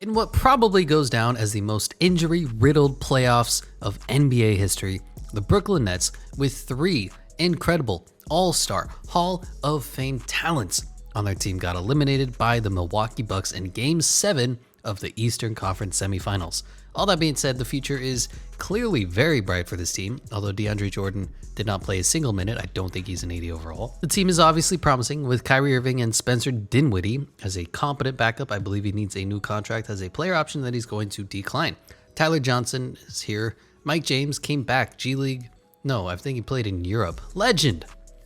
In what probably goes down as the most injury-riddled playoffs of NBA history, the Brooklyn Nets, with three incredible All-Star Hall of Fame talents on their team, got eliminated by the Milwaukee Bucks in Game 7 of the Eastern Conference semifinals. All that being said, the future is clearly very bright for this team. Although DeAndre Jordan did not play a single minute, I don't think he's an 80 overall. The team is obviously promising with Kyrie Irving and Spencer Dinwiddie as a competent backup. I believe he needs a new contract as a player option that he's going to decline. Tyler Johnson is here. Mike James came back, G League. No, I think he played in Europe. Legend.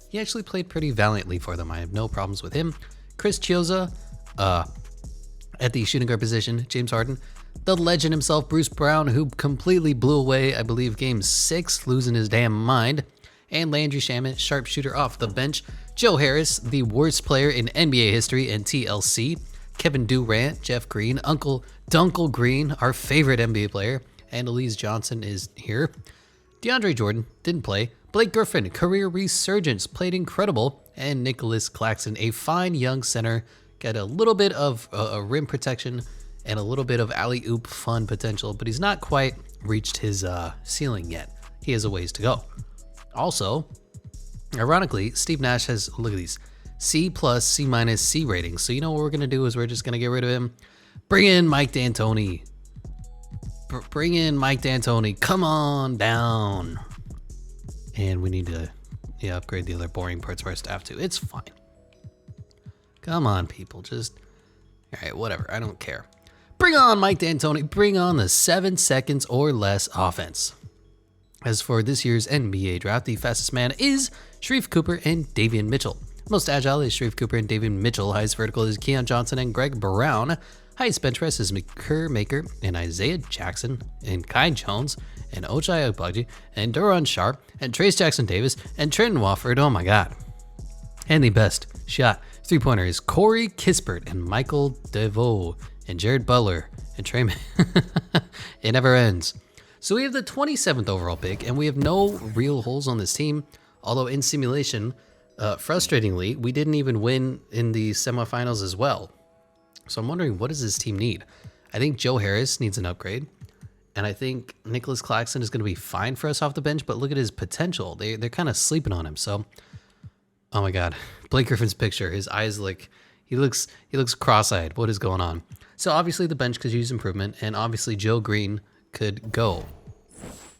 He actually played pretty valiantly for them. I have no problems with him. Chris Chiozza, at the shooting guard position, James Harden. The legend himself, Bruce Brown, who completely blew away, I believe, Game 6, losing his damn mind. And Landry Shamet, sharpshooter off the bench. Joe Harris, the worst player in NBA history and TLC. Kevin Durant, Jeff Green, Uncle Dunkle Green, our favorite NBA player. And Elise Johnson is here. DeAndre Jordan didn't play. Blake Griffin, career resurgence, played incredible. And Nicholas Claxton, a fine young center, got a little bit of rim protection and a little bit of alley-oop fun potential, but he's not quite reached his ceiling yet. He has a ways to go. Also, ironically, Steve Nash has, look at these, C+, C-, C ratings. So you know what we're going to do is we're just going to get rid of him. Bring in Mike D'Antoni. Bring in Mike D'Antoni. Come on down. And we need to upgrade the other boring parts of our staff too. It's fine. Come on, people. Just, all right, whatever. I don't care. Bring on Mike D'Antoni. Bring on the 7 seconds or less offense. As for this year's NBA draft, the fastest man is Sharif Cooper and Davion Mitchell. Most agile is Sharif Cooper and Davion Mitchell. Highest vertical is Keon Johnson and Greg Brown. Highest bench press is Makur Maker and Isaiah Jackson and Kai Jones and Ochai Agbaji and Duran Sharp and Trace Jackson Davis and Trenton Wofford. Oh my God. And the best shot three-pointer is Corey Kispert and Michael DeVoe and Jared Butler and Trey. It never ends. So we have the 27th overall pick, and we have no real holes on this team. Although in simulation, frustratingly, we didn't even win in the semifinals as well. So I'm wondering, what does this team need? I think Joe Harris needs an upgrade, and I think Nicholas Claxton is going to be fine for us off the bench. But look at his potential; they're kind of sleeping on him. So, oh my God, Blake Griffin's picture, his eyes he looks cross-eyed. What is going on? So obviously the bench could use improvement, and obviously Joe Green could go.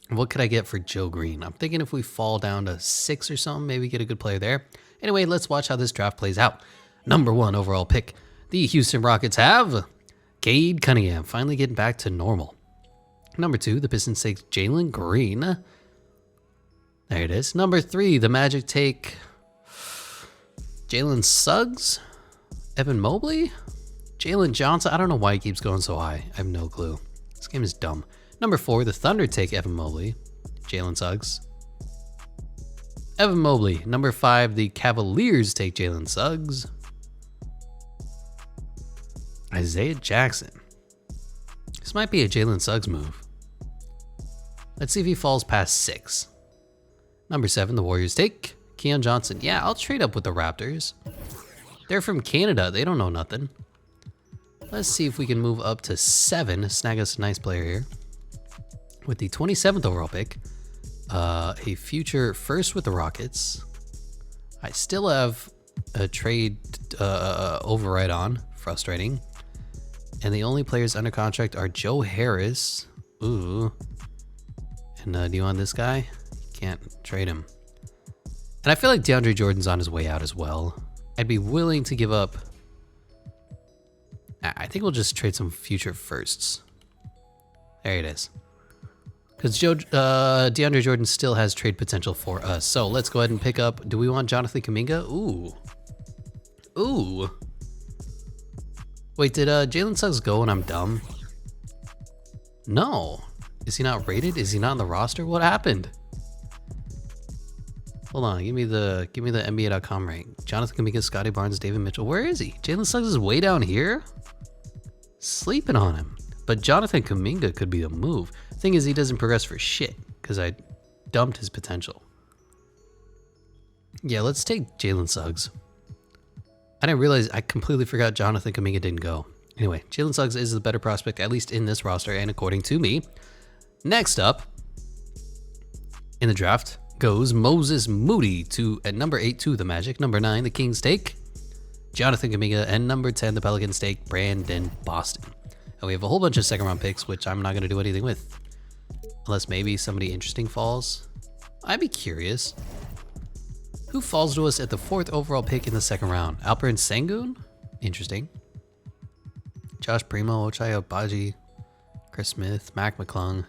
What could I get for Joe Green? I'm thinking if we fall down to 6 or something, maybe get a good player there. Anyway, let's watch how this draft plays out. Number 1 overall pick. The Houston Rockets have Cade Cunningham, finally getting back to normal. Number 2, the Pistons take Jalen Green. There it is. Number 3, the Magic take Jalen Suggs, Evan Mobley, Jalen Johnson. I don't know why he keeps going so high. I have no clue. This game is dumb. Number 4, the Thunder take Evan Mobley, Jalen Suggs, Evan Mobley. Number 5, the Cavaliers take Jalen Suggs, Isaiah Jackson. This might be a Jalen Suggs move. Let's see if he falls past 6. Number 7, the Warriors take Keon Johnson. Yeah, I'll trade up with the Raptors. They're from Canada. They don't know nothing. Let's see if we can move up to 7. Snag us a nice player here. With the 27th overall pick, a future first with the Rockets. I still have a trade override on. Frustrating. And the only players under contract are Joe Harris. Ooh. And do you want this guy? Can't trade him. And I feel like DeAndre Jordan's on his way out as well. I'd be willing to give up. I think we'll just trade some future firsts. There it is. Because DeAndre Jordan still has trade potential for us. So let's go ahead and pick up. Do we want Jonathan Kuminga? Ooh. Ooh. Wait, did Jalen Suggs go and I'm dumb? No. Is he not rated? Is he not on the roster? What happened? Hold on, give me the NBA.com rank. Jonathan Kuminga, Scotty Barnes, David Mitchell. Where is he? Jalen Suggs is way down here? Sleeping on him. But Jonathan Kuminga could be a move. Thing is, he doesn't progress for shit because I dumped his potential. Yeah, let's take Jalen Suggs. I didn't realize, I completely forgot Jonathan Kuminga didn't go. Anyway, Jalen Suggs is the better prospect, at least in this roster, and according to me. Next up in the draft goes Moses Moody at number 8 to the Magic, number 9 the Kings take Jonathan Kuminga, and number 10 the Pelicans take Brandon Boston. And we have a whole bunch of second round picks, which I'm not going to do anything with. Unless maybe somebody interesting falls. I'd be curious. Who falls to us at the 4th overall pick in the second round? Alperen Sengun? Interesting. Josh Primo, Ochai Agbaji, Chris Smith, Mac McClung.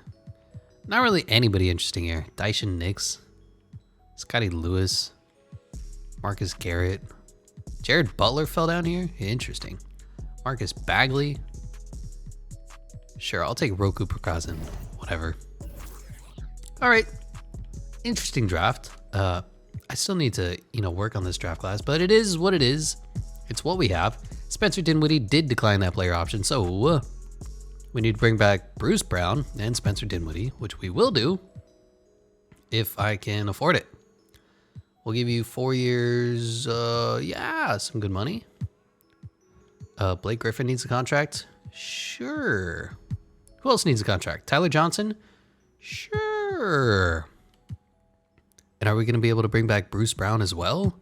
Not really anybody interesting here. Dyson Nix, Scotty Lewis, Marcus Garrett. Jared Butler fell down here? Interesting. Marcus Bagley. Sure, I'll take Roku Prakazin. Whatever. All right. Interesting draft. I still need to, work on this draft class, but it is what it is. It's what we have. Spencer Dinwiddie did decline that player option, so we need to bring back Bruce Brown and Spencer Dinwiddie, which we will do if I can afford it. We'll give you 4 years, some good money. Blake Griffin needs a contract? Sure. Who else needs a contract? Tyler Johnson? Sure. And are we going to be able to bring back Bruce Brown as well?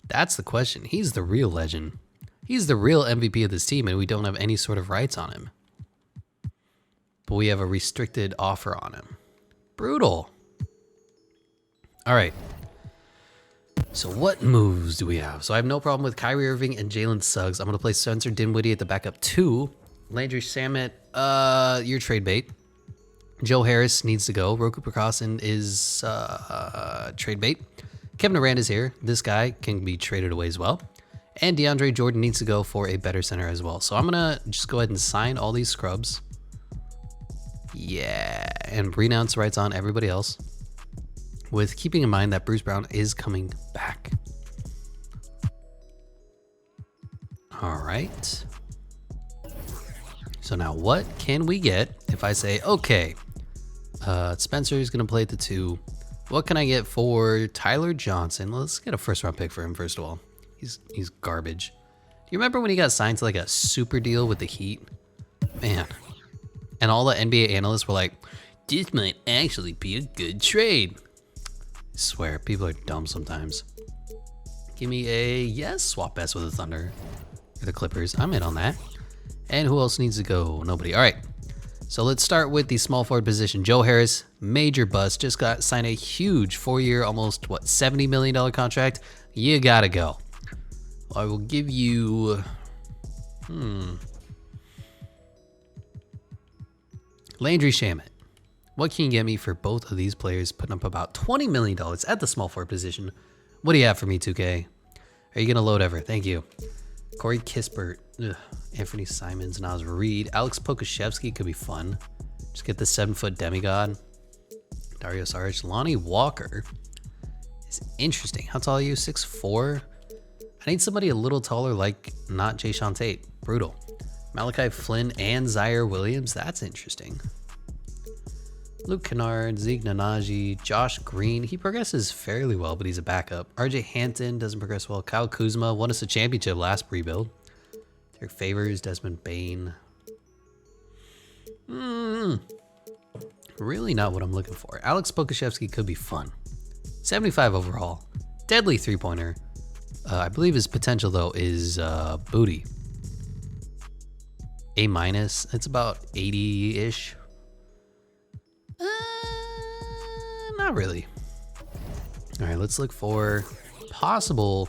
That's the question. He's the real legend. He's the real MVP of this team, and we don't have any sort of rights on him. But we have a restricted offer on him. Brutal. All right. So what moves do we have? So I have no problem with Kyrie Irving and Jalen Suggs. I'm going to play Spencer Dinwiddie at the backup 2. Landry Shamet, your trade bait. Joe Harris needs to go. Roku Prakazin is trade bait. Kevin Durant is here. This guy can be traded away as well. And DeAndre Jordan needs to go for a better center as well. So I'm going to just go ahead and sign all these scrubs. Yeah. And renounce rights on everybody else, with keeping in mind that Bruce Brown is coming back. All right. So now what can we get if I say, okay, Spencer is going to play at the 2. What can I get for Tyler Johnson? Let's get a first round pick for him, first of all. He's garbage. Do you remember when he got signed to like a super deal with the Heat? Man. And all the NBA analysts were like, this might actually be a good trade. I swear, people are dumb sometimes. Give me a yes, swap best with the Thunder or the Clippers. I'm in on that. And who else needs to go? Nobody. All right. So let's start with the small forward position. Joe Harris, major bust. Just got signed a huge 4-year, almost, $70 million contract. You gotta go. I will give you... Landry Shamet. What can you get me for both of these players, putting up about $20 million at the small forward position? What do you have for me, 2K? Are you going to load ever? Thank you. Corey Kispert. Anthony Simons, Naz Reid. Alex Pokashevsky could be fun. Just get the 7-foot demigod. Dario Saric. Lonnie Walker is interesting. How tall are you? 6'4"? I need somebody a little taller, like not Jayshawn Tate. Brutal. Malachi Flynn and Zaire Williams. That's interesting. Luke Kennard, Zeke Nnaji, Josh Green. He progresses fairly well, but he's a backup. RJ Hampton doesn't progress well. Kyle Kuzma won us a championship last rebuild. Derek Favors, Desmond Bane. Really not what I'm looking for. Alex Pokashevsky could be fun. 75 overall. Deadly three-pointer. I believe his potential, though, is booty. A-. It's about 80-ish. Not really. All right, let's look for possible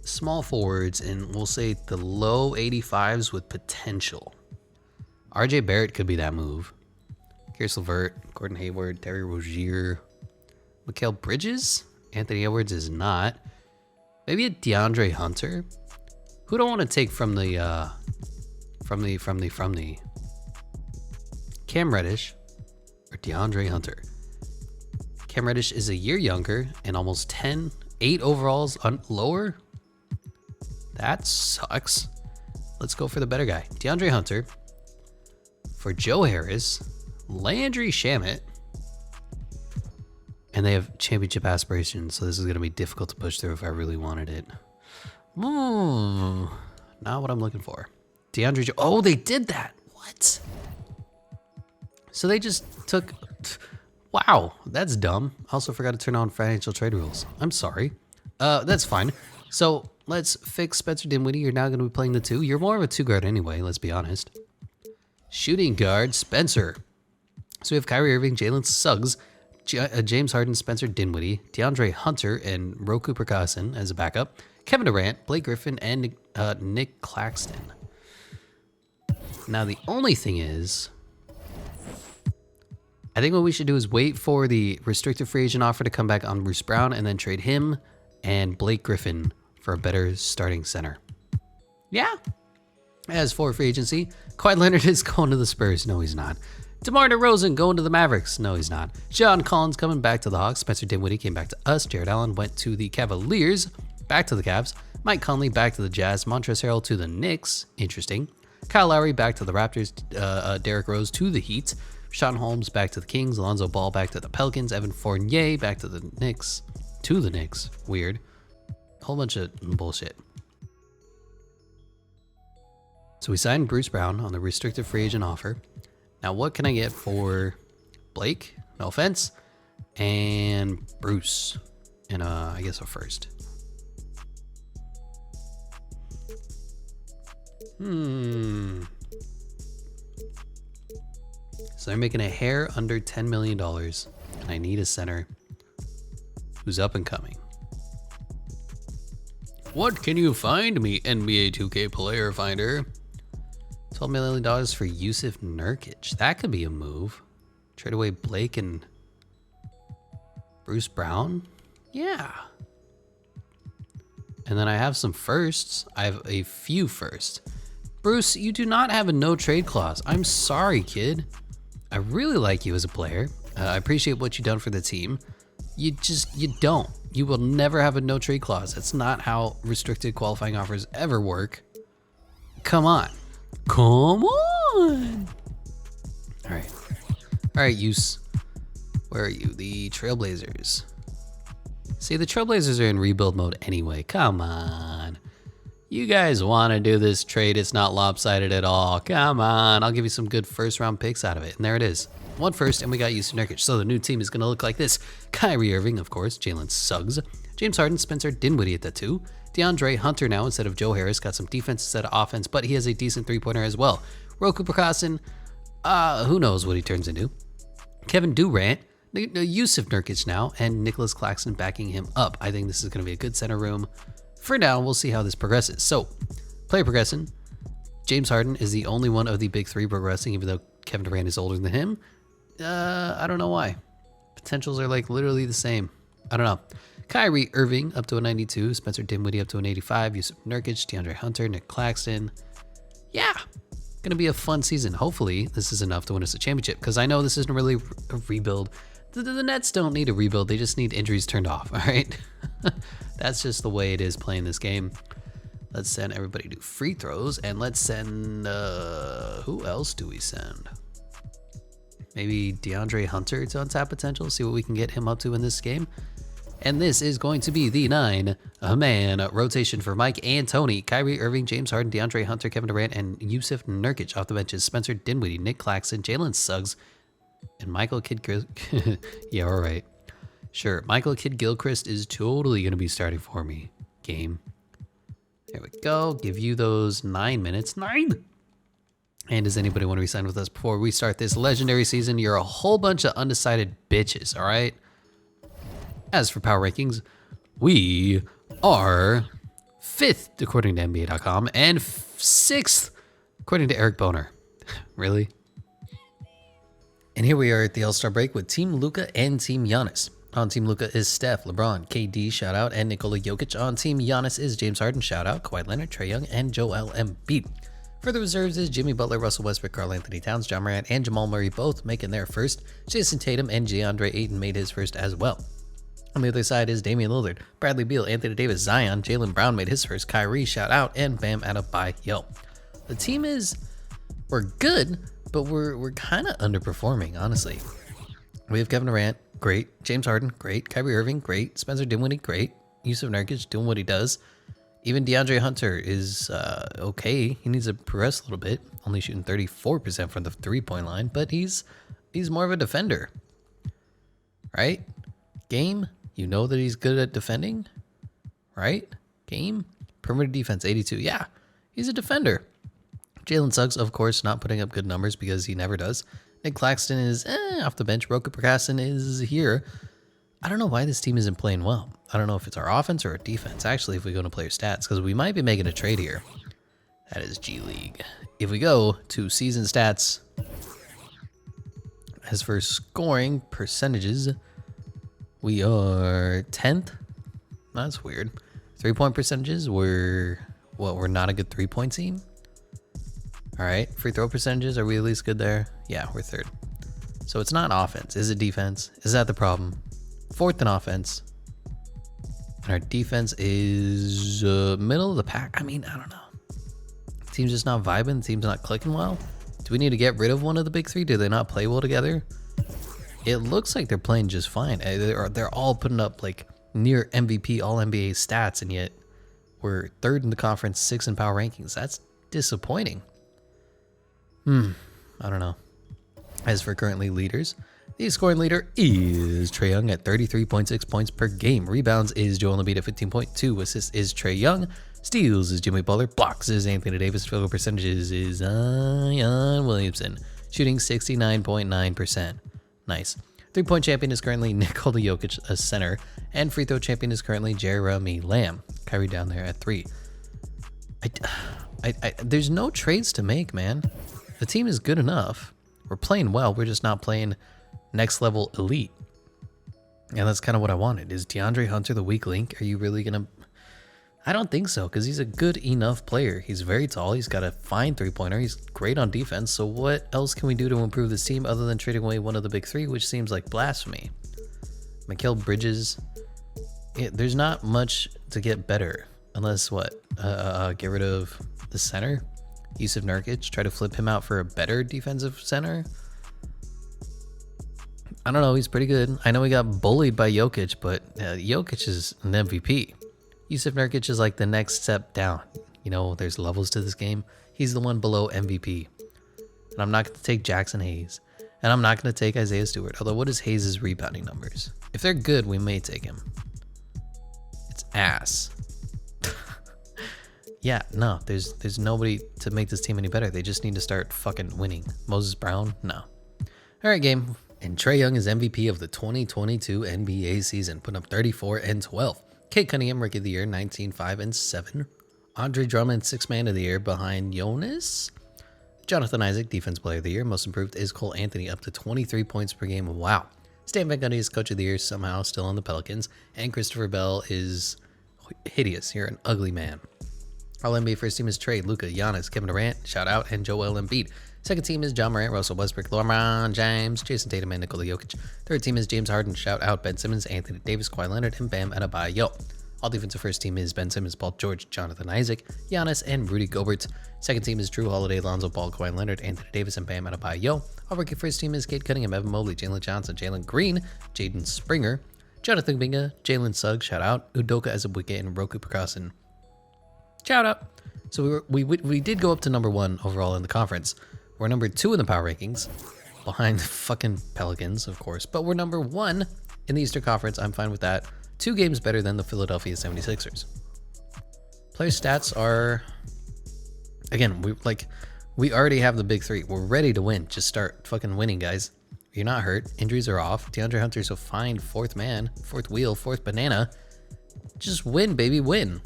small forwards, and we'll say the low 85s with potential. RJ Barrett could be that move. Karis LeVert, Gordon Hayward, Terry Rozier, Mikal Bridges. Anthony Edwards is not. Maybe a DeAndre Hunter. Who do I want to take from the Cam Reddish or DeAndre Hunter? Cam Reddish is a year younger and almost 8 overalls lower. That sucks. Let's go for the better guy. DeAndre Hunter. For Joe Harris, Landry Shamet. And they have championship aspirations, so this is going to be difficult to push through if I really wanted it. Not what I'm looking for. Oh, they did that. What? So they just took... Wow, that's dumb. Also forgot to turn on financial trade rules. I'm sorry. That's fine. So let's fix Spencer Dinwiddie. You're now going to be playing the 2. You're more of a 2 guard anyway, let's be honest. Shooting guard, Spencer. So we have Kyrie Irving, Jalen Suggs, James Harden, Spencer Dinwiddie, DeAndre Hunter, and Roku Perkasin as a backup. Kevin Durant, Blake Griffin, and Nick Claxton. Now the only thing is, I think what we should do is wait for the restricted free agent offer to come back on Bruce Brown and then trade him and Blake Griffin for a better starting center. Yeah. As for free agency, Kawhi Leonard is going to the Spurs. No, he's not. DeMar DeRozan going to the Mavericks. No, he's not. John Collins coming back to the Hawks. Spencer Dinwiddie came back to us. Jared Allen went to the Cavaliers. Back to the Cavs. Mike Conley back to the Jazz. Montrezl Harrell to the Knicks. Interesting. Kyle Lowry back to the Raptors. Derrick Rose to the Heat. Sean Holmes back to the Kings. Alonzo Ball back to the Pelicans. Evan Fournier back to the Knicks. Weird. Whole bunch of bullshit. So we signed Bruce Brown on the restricted free agent offer. Now what can I get for Blake? No offense. And Bruce. And I guess a first. So they're making a hair under $10 million. And I need a center who's up and coming. What can you find me, NBA 2K player finder? $12 million for Yusuf Nurkic. That could be a move. Trade away Blake and Bruce Brown. Yeah. And then I have some firsts. I have a few firsts. Bruce, you do not have a no trade clause. I'm sorry, kid. I really like you as a player. I appreciate what you've done for the team. You don't. You will never have a no trade clause. That's not how restricted qualifying offers ever work. Come on. Come on. All right, Use. Where are you? The Trailblazers. See, the Trailblazers are in rebuild mode anyway. Come on. You guys want to do this trade. It's not lopsided at all. Come on. I'll give you some good first round picks out of it. And there it is. 1 first, and we got Yusuf Nurkic. So the new team is going to look like this. Kyrie Irving, of course. Jalen Suggs. James Harden, Spencer Dinwiddie at the 2. DeAndre Hunter now instead of Joe Harris. Got some defense instead of offense, but he has a decent three-pointer as well. Roku Perkasin, who knows what he turns into. Kevin Durant, Yusuf Nurkic now, and Nicholas Claxton backing him up. I think this is going to be a good center room. For now, we'll see how this progresses. So, player progression. James Harden is the only one of the big 3 progressing, even though Kevin Durant is older than him. I don't know why. Potentials are like literally the same. I don't know. Kyrie Irving up to a 92. Spencer Dinwiddie up to an 85. Yusuf Nurkic, DeAndre Hunter, Nick Claxton. Yeah. Gonna be a fun season. Hopefully this is enough to win us a championship, because I know this isn't really a rebuild. The Nets don't need a rebuild. They just need injuries turned off. All right. That's just the way it is playing this game. Let's send everybody to free throws, and let's send, who else do we send? Maybe DeAndre Hunter to untap potential, see what we can get him up to in this game. And this is going to be the 9-man rotation for Mike and Tony. Kyrie Irving, James Harden, DeAndre Hunter, Kevin Durant, and Yusuf Nurkic off the benches. Spencer Dinwiddie, Nick Claxton, Jalen Suggs, and Michael Kidd. Yeah, all right. Sure, Michael Kidd-Gilchrist is totally going to be starting for me. Game. There we go. Give you those 9 minutes. 9! And does anybody want to resign with us before we start this legendary season? You're a whole bunch of undecided bitches, all right? As for power rankings, we are 5th according to NBA.com and 6th according to Eric Boner. Really? And here we are at the All-Star break with Team Luka and Team Giannis. On Team Luka is Steph, LeBron, KD, shout out, and Nikola Jokic. On Team Giannis is James Harden, shout out, Kawhi Leonard, Trae Young, and Joel Embiid. For the reserves is Jimmy Butler, Russell Westbrook, Karl Anthony Towns, John Morant, and Jamal Murray both making their first. Jason Tatum and DeAndre Ayton made his first as well. On the other side is Damian Lillard, Bradley Beal, Anthony Davis, Zion, Jaylen Brown made his first, Kyrie, shout out, and Bam Adebayo. The team we're good, but we're kind of underperforming, honestly. We have Kevin Durant, great. James Harden, great. Kyrie Irving, great. Spencer Dinwiddie, great. Yusuf Nurkic doing what he does. Even DeAndre Hunter is okay. He needs to progress a little bit. Only shooting 34% from the 3-point line, but he's more of a defender, right? Game, you know that he's good at defending, right? Game, perimeter defense 82. Yeah, he's a defender. Jalen Suggs, of course, not putting up good numbers because he never does. Nick Claxton is off the bench. Roku Prakasin is here. I don't know why this team isn't playing well. I don't know if it's our offense or our defense. Actually, if we go to player stats, because we might be making a trade here. That is G League. If we go to season stats, as for scoring percentages, we are 10th. That's weird. 3-point percentages, we're not a good 3-point team. All right, free throw percentages, are we at least good there? Yeah, we're 3rd. So it's not offense. Is it defense? Is that the problem? 4th in offense. And our defense is middle of the pack. I mean, I don't know. Team's just not vibing. Team's not clicking well. Do we need to get rid of one of the big 3? Do they not play well together? It looks like they're playing just fine. They're all putting up like near MVP, all NBA stats, and yet we're 3rd in the conference, 6th in power rankings. That's disappointing. I don't know. As for currently leaders, the scoring leader is Trae Young at 33.6 points per game. Rebounds is Joel Embiid at 15.2. Assists is Trae Young. Steals is Jimmy Butler. Blocks is Anthony Davis. Field goal percentages is Zion Williamson. Shooting 69.9%. Nice. 3-point champion is currently Nikola Jokic, a center. And free throw champion is currently Jeremy Lamb. Kyrie down there at 3. There's no trades to make, man. The team is good enough. We're playing well. We're just not playing next level elite. And that's kind of what I wanted. Is DeAndre Hunter the weak link? Are you really going to... I don't think so, because he's a good enough player. He's very tall. He's got a fine 3-pointer. He's great on defense. So what else can we do to improve this team other than trading away one of the big 3, which seems like blasphemy? Mikal Bridges. There's not much to get better. Unless what? Get rid of the center? Yusuf Nurkic, try to flip him out for a better defensive center. I don't know. He's pretty good. I know we got bullied by Jokic, but Jokic is an MVP. Yusuf Nurkic is like the next step down. You know, there's levels to this game. He's the one below MVP. And I'm not going to take Jackson Hayes. And I'm not going to take Isaiah Stewart. Although, what is Hayes' rebounding numbers? If they're good, we may take him. It's ass. Yeah, no, there's nobody to make this team any better. They just need to start fucking winning. Moses Brown? No. All right, game. And Trae Young is MVP of the 2022 NBA season, putting up 34 and 12. Kate Cunningham, Rookie of the Year, 19, 5, and 7. Andre Drummond, 6th Man of the Year behind Jonas. Jonathan Isaac, Defense Player of the Year. Most improved is Cole Anthony, up to 23 points per game. Wow. Stan Van Gundy is Coach of the Year, somehow still on the Pelicans. And Christopher Bell is hideous. You're an ugly man. All NBA first team is Trae, Luka, Giannis, Kevin Durant, shout out, and Joel Embiid. Second team is John Morant, Russell Westbrook, LeBron James, Jason Tatum, and Nikola Jokic. Third team is James Harden, shout out, Ben Simmons, Anthony Davis, Kawhi Leonard, and Bam Adebayo. All defensive first team is Ben Simmons, Paul George, Jonathan Isaac, Giannis, and Rudy Gobert. Second team is Drew Holiday, Lonzo Ball, Kawhi Leonard, Anthony Davis, and Bam Adebayo. All rookie first team is Kate Cunningham, Evan Mobley, Jalen Johnson, Jalen Green, Jaden Springer, Jonathan Binga, Jalen Suggs, shout out, Udoka Azubuike, and Roku Prakasin. Shout out. So we did go up to number 1 overall in the conference. We're number 2 in the power rankings, behind the fucking Pelicans, of course. But we're number 1 in the Eastern Conference. I'm fine with that. 2 games better than the Philadelphia 76ers. Player stats are, again, we already have the big 3. We're ready to win. Just start fucking winning, guys. You're not hurt. Injuries are off. DeAndre Hunter's a fine 4th man, 4th wheel, 4th banana. Just win, baby, win.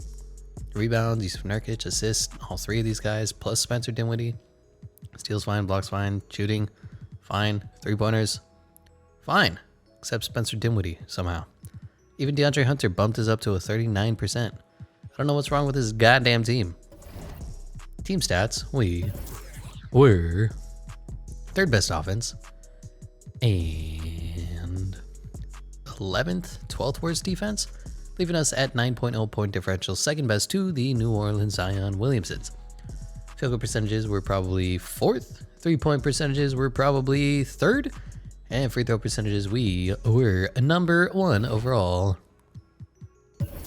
Rebounds, Yusuf Nurkic, assists, all 3 of these guys, plus Spencer Dinwiddie. Steals fine, blocks fine, shooting fine, 3-pointers fine, except Spencer Dinwiddie somehow. Even DeAndre Hunter bumped us up to a 39%. I don't know what's wrong with this goddamn team. Team stats, we were 3rd best offense and 11th, 12th worst defense, leaving us at 9.0 point differential, 2nd best to the New Orleans Zion Williamsons. Field goal percentages were probably 4th. 3-point percentages were probably 3rd. And free throw percentages, we were number 1 overall.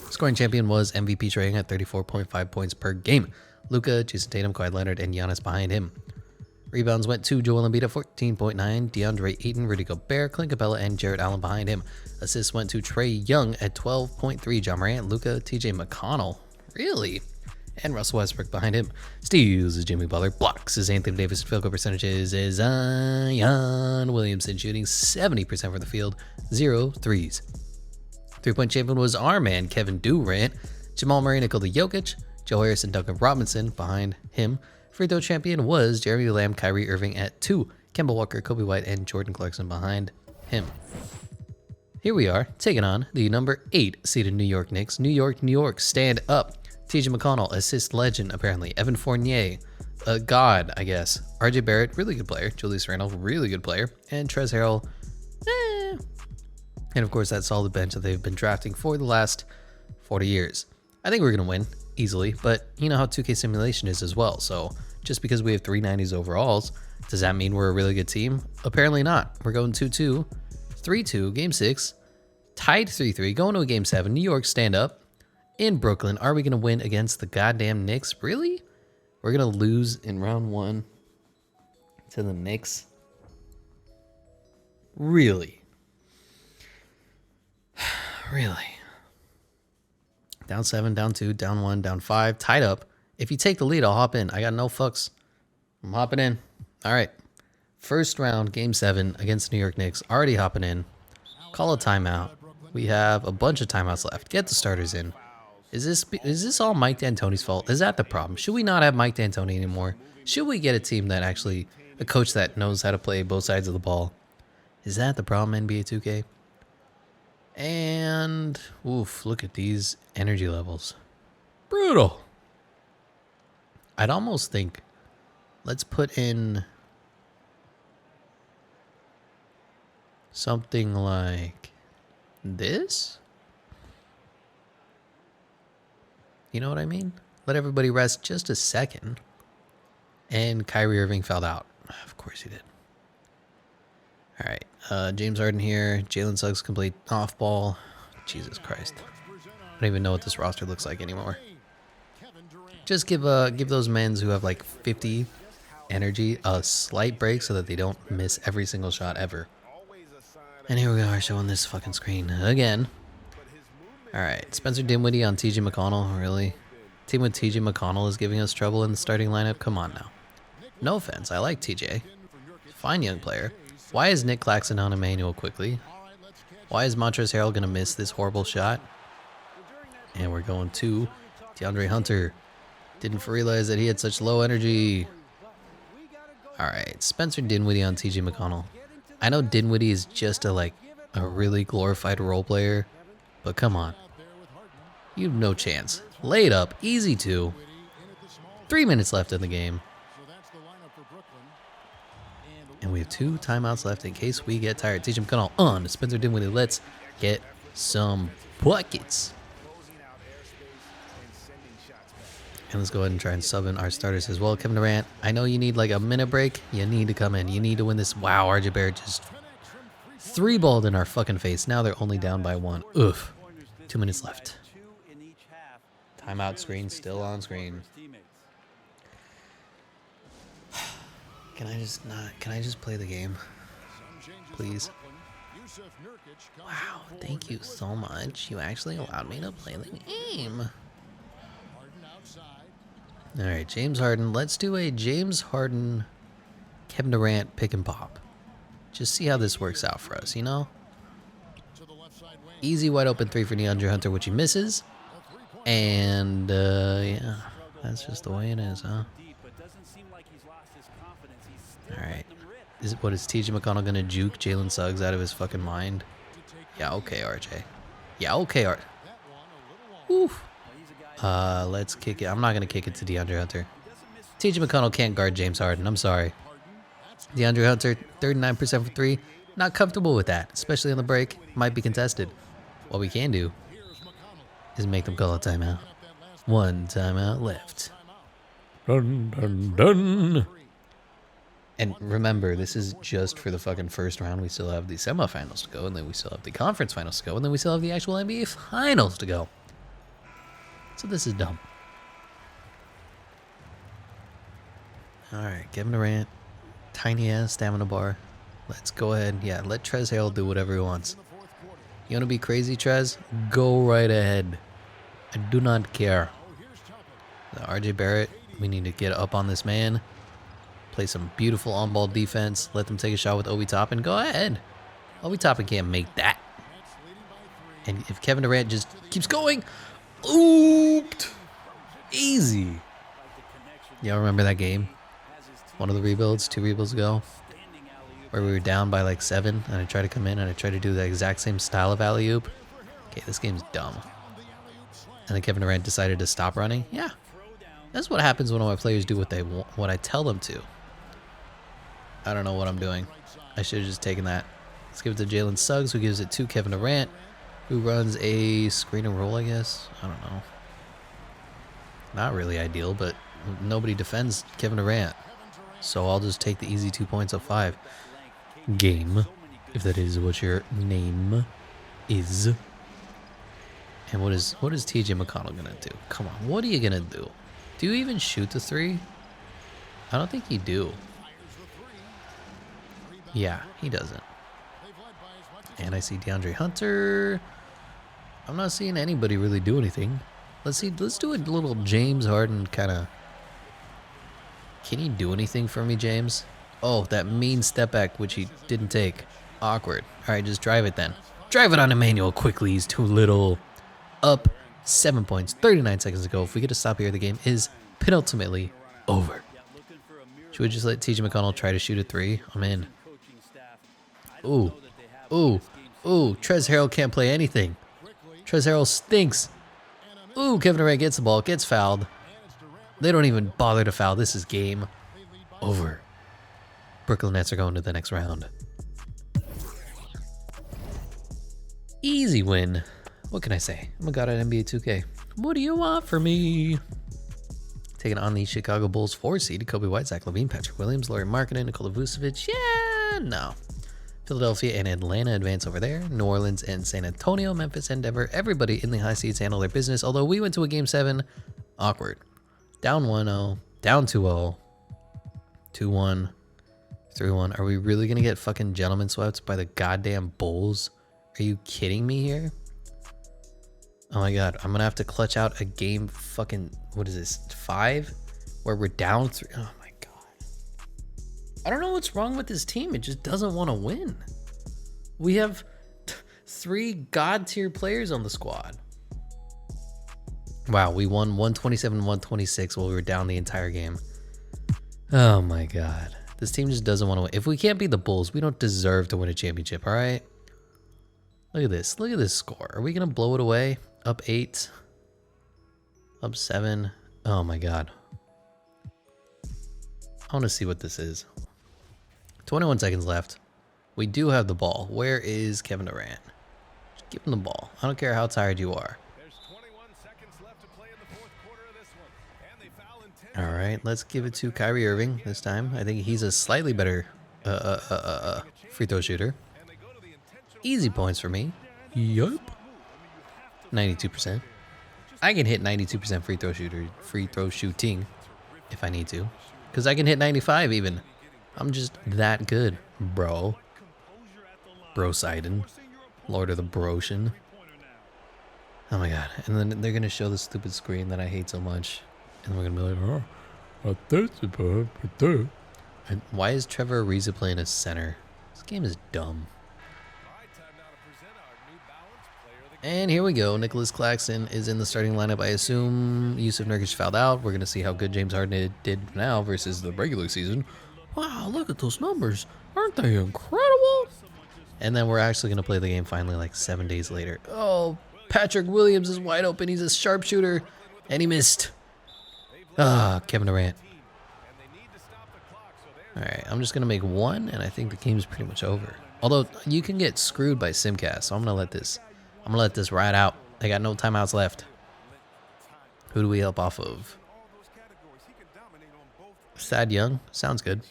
Score. Scoring champion was MVP Trae Young at 34.5 points per game. Luka, Jason Tatum, Kawhi Leonard, and Giannis behind him. Rebounds went to Joel Embiid at 14.9, DeAndre Ayton, Rudy Gobert, Clint Capella, and Jarrett Allen behind him. Assists went to Trae Young at 12.3, John Morant, Luka, TJ McConnell. Really? And Russell Westbrook behind him. Steals is Jimmy Butler. Blocks is Anthony Davis. Field goal percentages is Zion Williamson, shooting 70% from the field, 0 threes. Three-point champion was our man, Kevin Durant. Jamal Murray, Nikola Jokic, Joe Harris, and Duncan Robinson behind him. Free throw champion was Jeremy Lamb, Kyrie Irving at 2, Kemba Walker, Kobe White, and Jordan Clarkson behind him. Here we are, taking on the number 8 seeded New York Knicks. New York, stand up. TJ McConnell, assist legend, apparently. Evan Fournier, a god, I guess. RJ Barrett, really good player. Julius Randle, really good player. And Trez Harrell, And of course, that solid bench that they've been drafting for the last 40 years. I think we're going to win easily, but you know how 2K simulation is as well. So just because we have 390s overalls, does that mean we're a really good team? Apparently not. We're going 2-2, 3-2, game 6, tied 3-3, going to a game 7. New York, stand up. In Brooklyn, are we going to win against the goddamn Knicks? Really? We're going to lose in round 1 to the Knicks? Really? Really? Down 7, down 2, down 1, down 5, tied up. If you take the lead, I'll hop in. I got no fucks. I'm hopping in. All right. First round, game 7 against the New York Knicks. Already hopping in. Call a timeout. We have a bunch of timeouts left. Get the starters in. Is this all Mike D'Antoni's fault? Is that the problem? Should we not have Mike D'Antoni anymore? Should we get a team that actually, a coach that knows how to play both sides of the ball? Is that the problem, NBA 2K? And, oof, look at these energy levels. Brutal. I'd almost think, let's put in something like this. You know what I mean? Let everybody rest just a second. And Kyrie Irving fouled out. Of course he did. All right. James Harden here. Jalen Suggs complete off ball. Jesus Christ. I don't even know what this roster looks like anymore. Just give those men who have like 50 energy a slight break so that they don't miss every single shot ever. And here we are showing this fucking screen again. All right, Spencer Dinwiddie on TJ McConnell, really? Team with TJ McConnell is giving us trouble in the starting lineup? Come on now. No offense, I like TJ. Fine young player. Why is Nick Claxton on Emmanuel quickly? Why is Montrezl Harrell going to miss this horrible shot? And we're going to DeAndre Hunter. Didn't realize that he had such low energy. All right, Spencer Dinwiddie on TJ McConnell. I know Dinwiddie is just a really glorified role player, but come on. You have no chance. Lay it up. Easy 2. 3 minutes left in the game. And we have 2 timeouts left in case we get tired. TJ McConnell on Spencer Dinwiddie. Let's get some buckets. And let's go ahead and try and sub in our starters as well. Kevin Durant, I know you need like a minute break. You need to come in. You need to win this. Wow, RJ Barrett just 3-balled in our fucking face. Now they're only down by 1. Oof. 2 minutes left. Timeout screen still on screen. Can I just play the game? Please. Wow, thank you so much. You actually allowed me to play the game. All right, James Harden. Let's do a James Harden, Kevin Durant pick and pop. Just see how this works out for us, you know? Easy wide open 3 for DeAndre Hunter, which he misses. And, yeah, that's just the way it is, huh? All right. Is TJ McConnell going to juke Jalen Suggs out of his fucking mind? Yeah, okay, RJ. Yeah, okay, RJ. Oof. Let's kick it. I'm not going to kick it to DeAndre Hunter. TJ McConnell can't guard James Harden. I'm sorry. DeAndre Hunter, 39% for 3. Not comfortable with that, especially on the break. Might be contested. What we can do is make them call a timeout. 1 timeout left. Dun, dun, dun. And remember, this is just for the fucking first round. We still have the semifinals to go, and then we still have the conference finals to go, and then we still have the actual NBA finals to go. So this is dumb. Alright, Kevin Durant. Tiny ass stamina bar. Let's go ahead. Yeah, let Trez Harrell do whatever he wants. You want to be crazy, Trez? Go right ahead. I do not care. RJ Barrett, we need to get up on this man. Play some beautiful on-ball defense. Let them take a shot with Obi Toppin. Go ahead. Obi Toppin can't make that. And if Kevin Durant just keeps going. Ooped. Easy. Y'all remember that game? One of the rebuilds, 2 rebuilds ago, where we were down by like 7, and I tried to come in and I tried to do the exact same style of alley-oop. Okay, this game's dumb. And then Kevin Durant decided to stop running. Yeah, that's what happens when all my players do what they want, what I tell them to. I don't know what I'm doing. I should have just taken that. Let's give it to Jalen Suggs, who gives it to Kevin Durant, who runs a screen and roll, I guess. I don't know. Not really ideal, but nobody defends Kevin Durant. So I'll just take the easy 2 points of 5. Game, if that is what your name is. And what is TJ McConnell gonna do? Come on, what are you gonna do? Do you even shoot the 3? I don't think you do. Yeah, he doesn't. And I see DeAndre Hunter. I'm not seeing anybody really do anything. Let's do a little James Harden kind of. Can he do anything for me, James? Oh, that mean step back, which he didn't take. Awkward. All right, just drive it then. Drive it on Emmanuel quickly. He's too little. Up 7 points, 39 seconds to go. If we get to stop here, the game is penultimately over. Should we just let TJ McConnell try to shoot a 3? I'm in. Ooh. Ooh. Ooh. Trez Harrell can't play anything. Trez Harrell stinks. Ooh, Kevin Durant gets the ball, gets fouled. They don't even bother to foul. This is game over. Brooklyn Nets are going to the next round. Easy win. What can I say? I'm a god at NBA 2K. What do you want from me? Taking on the Chicago Bulls 4 seed. Kobe White, Zach LaVine, Patrick Williams, Lauri Markkanen, Nikola Vucevic. Yeah, no. Philadelphia and Atlanta advance over there. New Orleans and San Antonio, Memphis and Denver. Everybody in the high seeds handle their business. Although we went to a game 7. Awkward. Down 1-0. Down 2-0. 2-1. 3-1. Are we really going to get fucking gentlemen swept by the goddamn Bulls? Are you kidding me here? Oh my god. I'm going to have to clutch out a game fucking, what is this, 5? Where we're down 3. Oh my god. I don't know what's wrong with this team. It just doesn't want to win. We have 3 god tier players on the squad. Wow, we won 127-126 while we were down the entire game. Oh my god. This team just doesn't want to win. If we can't beat the Bulls, we don't deserve to win a championship, all right? Look at this. Look at this score. Are we going to blow it away? Up 8. Up 7. Oh my god. I want to see what this is. 21 seconds left. We do have the ball. Where is Kevin Durant? Just give him the ball. I don't care how tired you are. All right, let's give it to Kyrie Irving this time. I think he's a slightly better free throw shooter. Easy points for me. Yup. 92%. I can hit 92% free throw shooting if I need to, because I can hit 95 even. I'm just that good, bro. Brosidon, Lord of the Brotion. Oh my god! And then they're gonna show the stupid screen that I hate so much. And we're going to be like, oh, and why is Trevor Ariza playing as center? This game is dumb. And here we go. Nicholas Claxton is in the starting lineup. I assume Yusuf Nurkic fouled out. We're going to see how good James Harden did now versus the regular season. Wow, look at those numbers. Aren't they incredible? And then we're actually going to play the game finally like 7 days later. Oh, Patrick Williams is wide open. He's a sharpshooter. And he missed. Kevin Durant. Alright, I'm just going to make 1, and I think the game's pretty much over. Although, you can get screwed by Simcast, so I'm going to let this ride out. They got no timeouts left. Who do we help off of? Thad Young? Sounds good.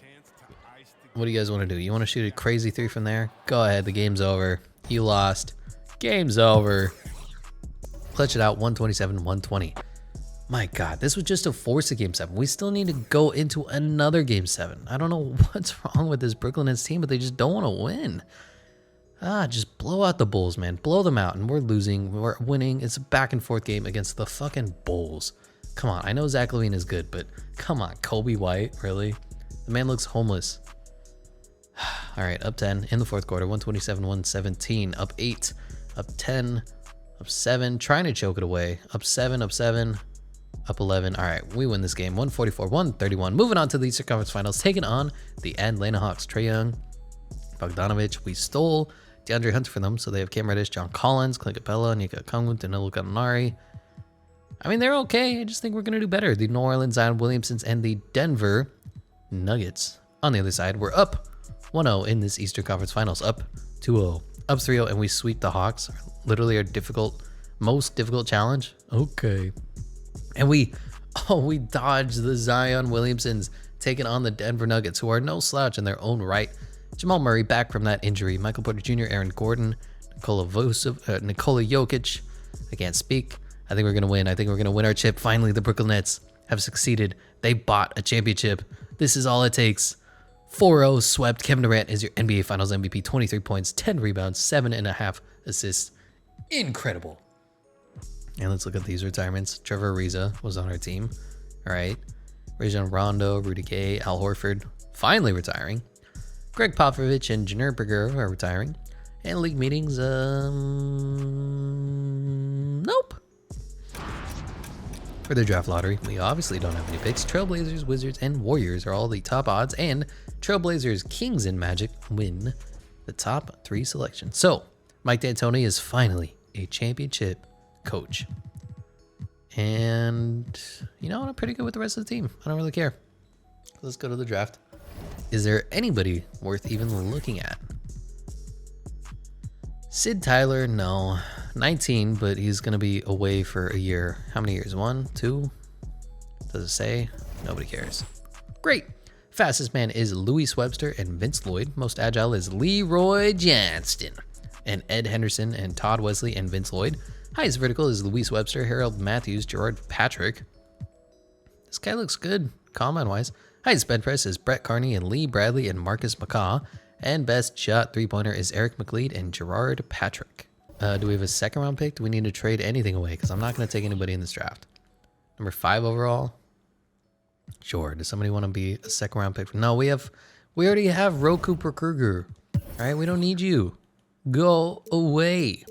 What do you guys want to do? You want to shoot a crazy 3 from there? Go ahead, the game's over. You lost. Game's over. Clutch it out, 127-120. My God, this was just to force a game 7. We still need to go into another game 7. I don't know what's wrong with this Brooklyn Nets team, but they just don't want to win. Just blow out the Bulls, man. Blow them out, and we're losing. We're winning. It's a back and forth game against the fucking Bulls. Come on, I know Zach LaVine is good, but come on, Kobe White, really? The man looks homeless. All right, up 10 in the fourth quarter, 127-117, up 8, up 10, up 7, trying to choke it away, up 7, up 7, up 11. All right, we win this game, 144-131. Moving on to the Eastern Conference Finals, taking on the Atlanta Hawks. Trae Young, Bogdanovich. We stole DeAndre Hunter from them, so they have Cam Reddish, John Collins, Clint Capella, Nika Okongwu, Danilo Gallinari. I mean, they're okay. I just think we're going to do better. The New Orleans Zion Williamsons and the Denver Nuggets. On the other side, we're up 1-0 in this Eastern Conference Finals, up 2-0, up 3-0, and we sweep the Hawks. Literally our most difficult challenge. Okay. And we dodged the Zion Williamsons, taking on the Denver Nuggets, who are no slouch in their own right. Jamal Murray back from that injury. Michael Porter Jr., Aaron Gordon, Nikola Jokic. I can't speak. I think we're going to win. I think we're going to win our chip. Finally, the Brooklyn Nets have succeeded. They bought a championship. This is all it takes. 4-0 swept. Kevin Durant is your NBA Finals MVP. 23 points, 10 rebounds, 7.5 assists. Incredible. And let's look at these retirements. Trevor Ariza was on our team. All right. Rajon Rondo, Rudy Gay, Al Horford finally retiring. Greg Popovich and Janir Berger are retiring. And league meetings, nope. For the draft lottery, we obviously don't have any picks. Trailblazers, Wizards, and Warriors are all the top odds, and Trailblazers, Kings, and Magic win the top 3 selections. So, Mike D'Antoni is finally a championship coach. And, I'm pretty good with the rest of the team. I don't really care. Let's go to the draft. Is there anybody worth even looking at? Sid Tyler, no. 19, but he's going to be away for a year. How many years? 1, 2? Does it say? Nobody cares. Great. Fastest man is Louis Webster and Vince Lloyd. Most agile is Leroy Johnston and Ed Henderson and Todd Wesley and Vince Lloyd. Highest vertical is Louis Webster, Harold Matthews, Gerard Patrick. This guy looks good, combine-wise. Highest bench press is Brett Carney and Lee Bradley and Marcus McCaw. And best shot three-pointer is Eric McLeod and Gerard Patrick. Do we have a second round pick? Do we need to trade anything away? Because I'm not going to take anybody in this draft. Number 5 overall. Sure. Does somebody want to be a second round pick? No, we already have Ro Cooper Kruger. All right, we don't need you. Go away.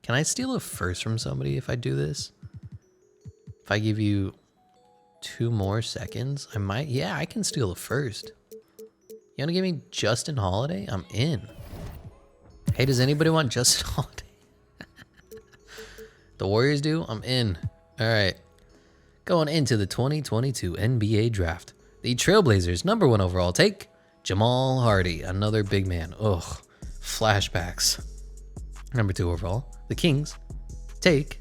Can I steal a first from somebody if I do this? If I give you 2 more seconds, I might. Yeah, I can steal a first. You want to give me Justin Holiday? I'm in. Hey, does anybody want Justin Holiday? The Warriors do? I'm in. All right. Going into the 2022 NBA Draft. The Trailblazers, number 1 overall, take Jamal Hardy, another big man. Ugh. Flashbacks. Number 2 overall. The Kings take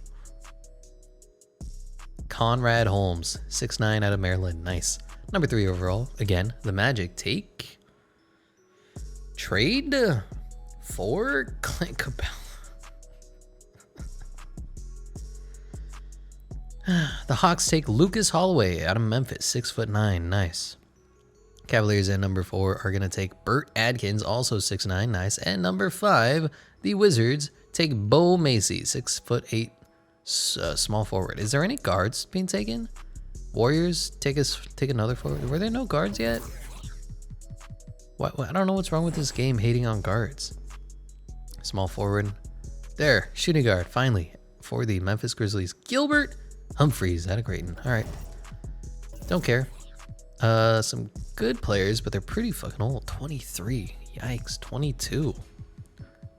Conrad Holmes, 6'9" out of Maryland. Nice. Number 3 overall. Again, the Magic take trade for Clint Capella. The Hawks take Lucas Holloway out of Memphis, 6'9". Nice. Cavaliers at number 4 are going to take Burt Adkins, also 6'9". Nice. And number 5, the Wizards take Bo Macy, 6'8", small forward. Is there any guards being taken? Warriors take another forward. Were there no guards yet? What? I don't know what's wrong with this game hating on guards. Small forward. There, shooting guard, finally, for the Memphis Grizzlies. Gilbert Humphreys out of Creighton. All right. Don't care. Some good players, but they're pretty fucking old. 23. Yikes. 22.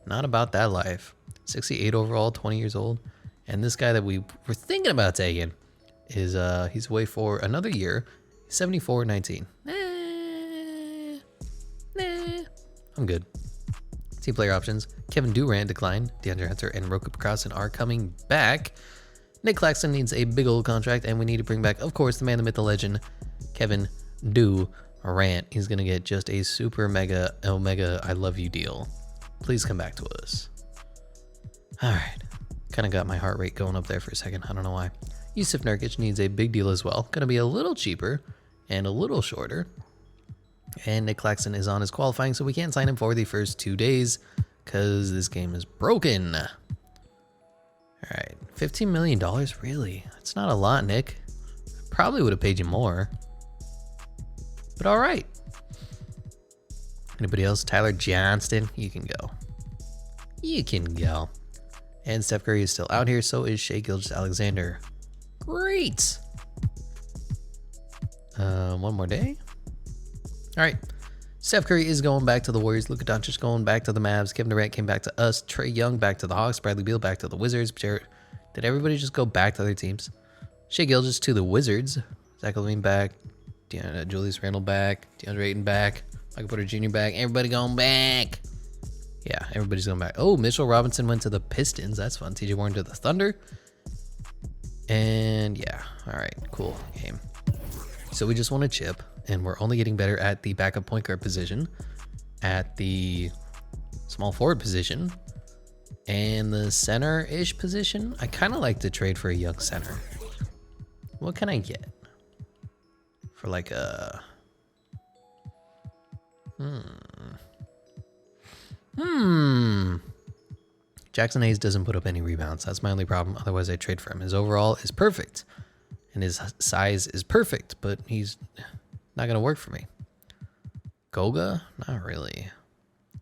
Not about that life. 68 overall, 20 years old. And this guy that we were thinking about taking is he's away for another year. 74-19. I'm good. Team player options. Kevin Durant declined. DeAndre Hunter and Roku Carson are coming back. Nick Claxton needs a big old contract, and we need to bring back, of course, the man, the myth, the legend, Kevin Durant. He's going to get just a super mega omega I love you deal. Please come back to us. All right. Kind of got my heart rate going up there for a second. I don't know why. Yusuf Nurkic needs a big deal as well. Going to be a little cheaper and a little shorter. And Nick Claxton is on his qualifying, so we can't sign him for the first 2 days because this game is broken. All right, $15 million, really? That's not a lot, Nick. Probably would have paid you more. But all right. Anybody else? Tyler Johnston, you can go. You can go. And Steph Curry is still out here, so is Shai Gilgeous-Alexander. Great. One more day. All right. Steph Curry is going back to the Warriors. Luka Doncic going back to the Mavs. Kevin Durant came back to us. Trae Young back to the Hawks. Bradley Beal back to the Wizards. Did everybody just go back to other teams? Shai Gilgeous to the Wizards. Zach LaVine back. Julius Randle back. DeAndre Ayton back. Michael Porter Jr. back. Everybody going back. Yeah, everybody's going back. Oh, Mitchell Robinson went to the Pistons. That's fun. TJ Warren to the Thunder. And yeah, all right, cool game. So we just won a chip, and we're only getting better at the backup point guard position, at the small forward position, and the center-ish position. I kind of like to trade for a young center. What can I get? For like a... Jackson Hayes doesn't put up any rebounds. That's my only problem. Otherwise, I trade for him. His overall is perfect, and his size is perfect, but he's not going to work for me. Goga? Not really.